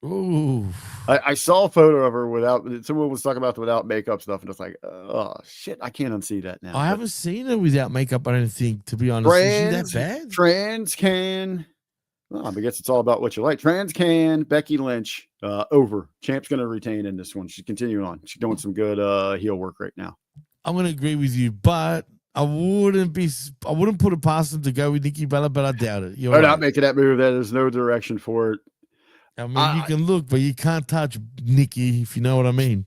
Ooh. I saw a photo of her without. Someone was talking about the without makeup stuff, and it's like, oh shit, I can't unsee that now. I haven't seen her without makeup. I don't think, to be honest. Is she that bad? Trans can. Well, I guess it's all about what you like. Trans can Becky Lynch over. Champ's going to retain in this one. She's continuing on. She's doing some good heel work right now. I'm going to agree with you, but I wouldn't put it past them to go with Nikki Bella, but I doubt it. They're not making that move. There's no direction for it. I mean, you can look, but you can't touch Nikki, if you know what I mean.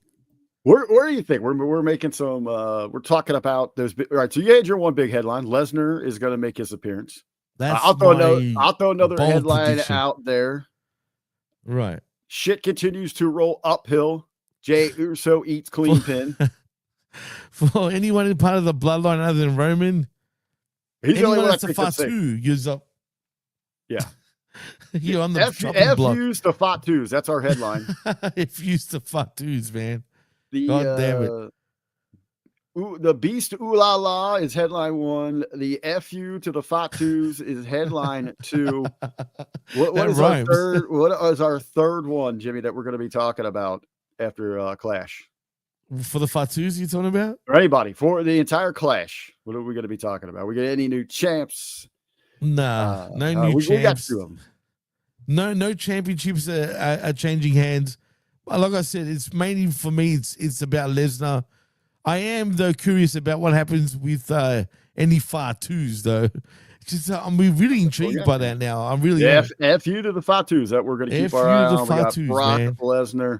Where do you think we're making some? We're talking about those. All right, so you had your one big headline. Lesnar is going to make his appearance. I'll throw another headline prediction out there. Right. Shit continues to roll uphill. Jey Uso eats clean pin. For anyone in part of the bloodline other than Roman, he's the only one that's a Fatu. Use up. Yeah. You're on the chopping block. Fuse the Fatus. That's our headline. Fuse the Fatus, man. God damn it. The Beast Ooh La La is headline 1. The FU to the Fatus is headline 2. What is our third? What is our third one, Jimmy, that we're going to be talking about after Clash? For the Fatus you're talking about? Or anybody for the entire Clash. What are we going to be talking about? We got any new champs? Nah, no new champs. We got 2 of them. No championships are changing hands. Like I said, it's mainly for me. It's about Lesnar. I am though curious about what happens with any Fatus though. Just I'm really intrigued by that now. I'm really FU to the Fatus that we're going to keep our eye on. We got Brock Lesnar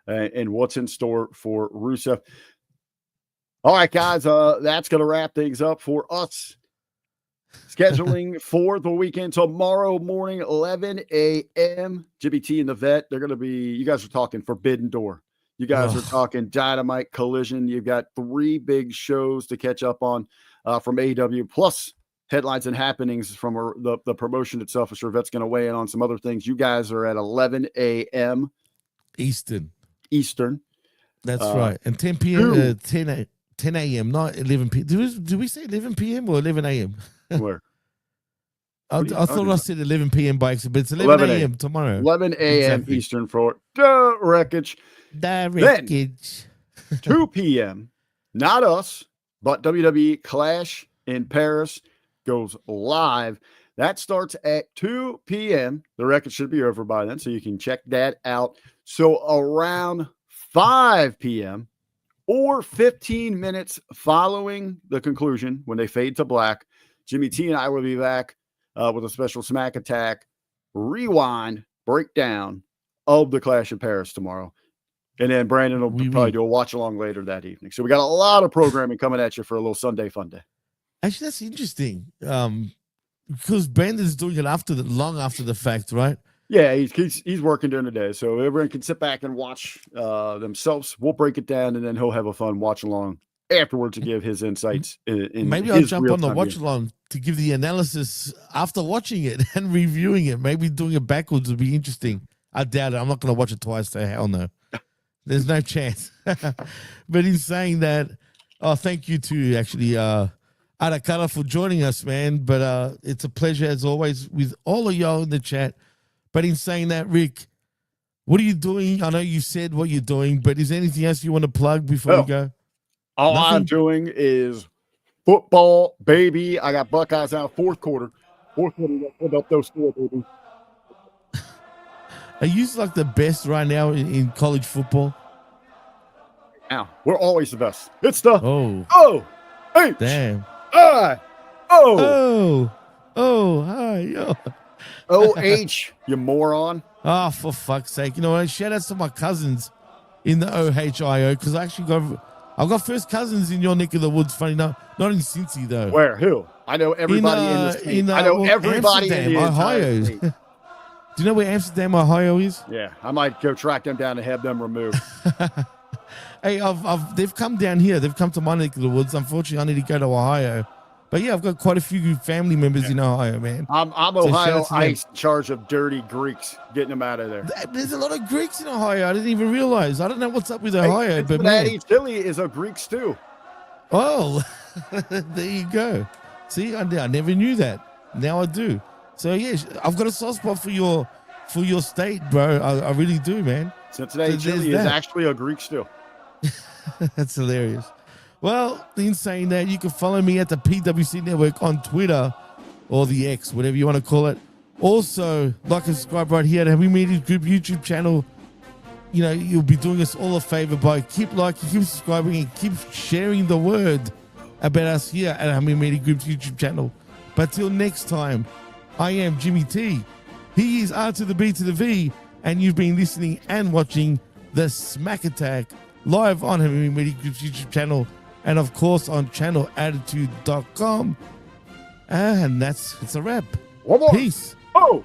and what's in store for Rusev. All right, guys, that's going to wrap things up for us. Scheduling for the weekend tomorrow morning, 11 a.m. Jimmy T and the Vet. They're going to be. You guys are talking Forbidden Door. You guys are talking Dynamite, Collision. You've got 3 big shows to catch up on from AEW, plus headlines and happenings from the promotion itself. I'm sure Vet's going to weigh in on some other things. You guys are at 11 a.m. Eastern. That's right. And 10 p.m. 10 a.m., not 11 p.m. Did we say 11 p.m. or 11 a.m.? Where? I thought I said 11 p.m. by accident, but it's 11 a.m. tomorrow. 11 a.m. Eastern for the Wreckage. The Wreckage. 2 p.m. Not us, but WWE Clash in Paris goes live. That starts at 2 p.m. The Wreckage should be over by then, so you can check that out. So around 5 p.m. or 15 minutes following the conclusion, when they fade to black, Jimmy T and I will be back with a special Smack Attack rewind breakdown of the Clash in Paris tomorrow. And then Brandon will probably do a watch along later that evening. So we got a lot of programming coming at you for a little Sunday fun day. Actually, that's interesting. Because Brandon's doing it long after the fact, right? Yeah, he's working during the day. So everyone can sit back and watch themselves. We'll break it down, and then he'll have a fun watch along afterwards to give his insights. Maybe I'll jump on the watch along to give the analysis after watching it and reviewing it. Maybe doing it backwards would be interesting. I doubt it. I'm not going to watch it twice. So hell no. There's no chance. But in saying that, thank you to actually Arakara for joining us, man. But it's a pleasure as always with all of y'all in the chat. But in saying that, Rick, what are you doing? I know you said what you're doing, but is there anything else you want to plug before we go? All I'm doing is football, baby. I got Buckeyes out fourth quarter. Put up those scores, baby. Are you like the best right now in college football? Now, we're always the best. It's the H damn I O hi OH, you moron. Oh, for fuck's sake. You know what? Shout out to my cousins in the OHIO because I've got first cousins in your neck of the woods, funny enough. Not in Cincy, though. Where? Who? I know everybody in this state. I know everybody Amsterdam, in the Ohio. state. Do you know where Amsterdam, Ohio is? Yeah, I might go track them down and have them removed. Hey, they've come down here. They've come to my neck of the woods. Unfortunately, I need to go to Ohio. But yeah, I've got quite a few family members in Ohio, man. I'm shout Ohio out to them. ICE in charge of dirty Greeks, getting them out of there. There's a lot of Greeks in Ohio. I didn't even realize. I don't know what's up with Ohio, but man. Cincinnati chili is a Greek stew. Oh, there you go. See, I never knew that. Now I do. So yeah, I've got a soft spot for your state, bro. I really do, man. Cincinnati chili is actually a Greek stew. That's hilarious. Well, in saying that, you can follow me at the PWC Network on Twitter or the X, whatever you want to call it. Also, like and subscribe right here to Hamin Media Group YouTube channel. You know, you'll be doing us all a favor by keep liking, keep subscribing, and keep sharing the word about us here at Hamin Media Group's YouTube channel. But till next time, I am Jimmy T. He is R to the B to the V, and you've been listening and watching the Smack Attack live on Hamin Media Group's YouTube channel, and of course on channelattitude.com. And it's a wrap. One more. Peace. O-H-I-O.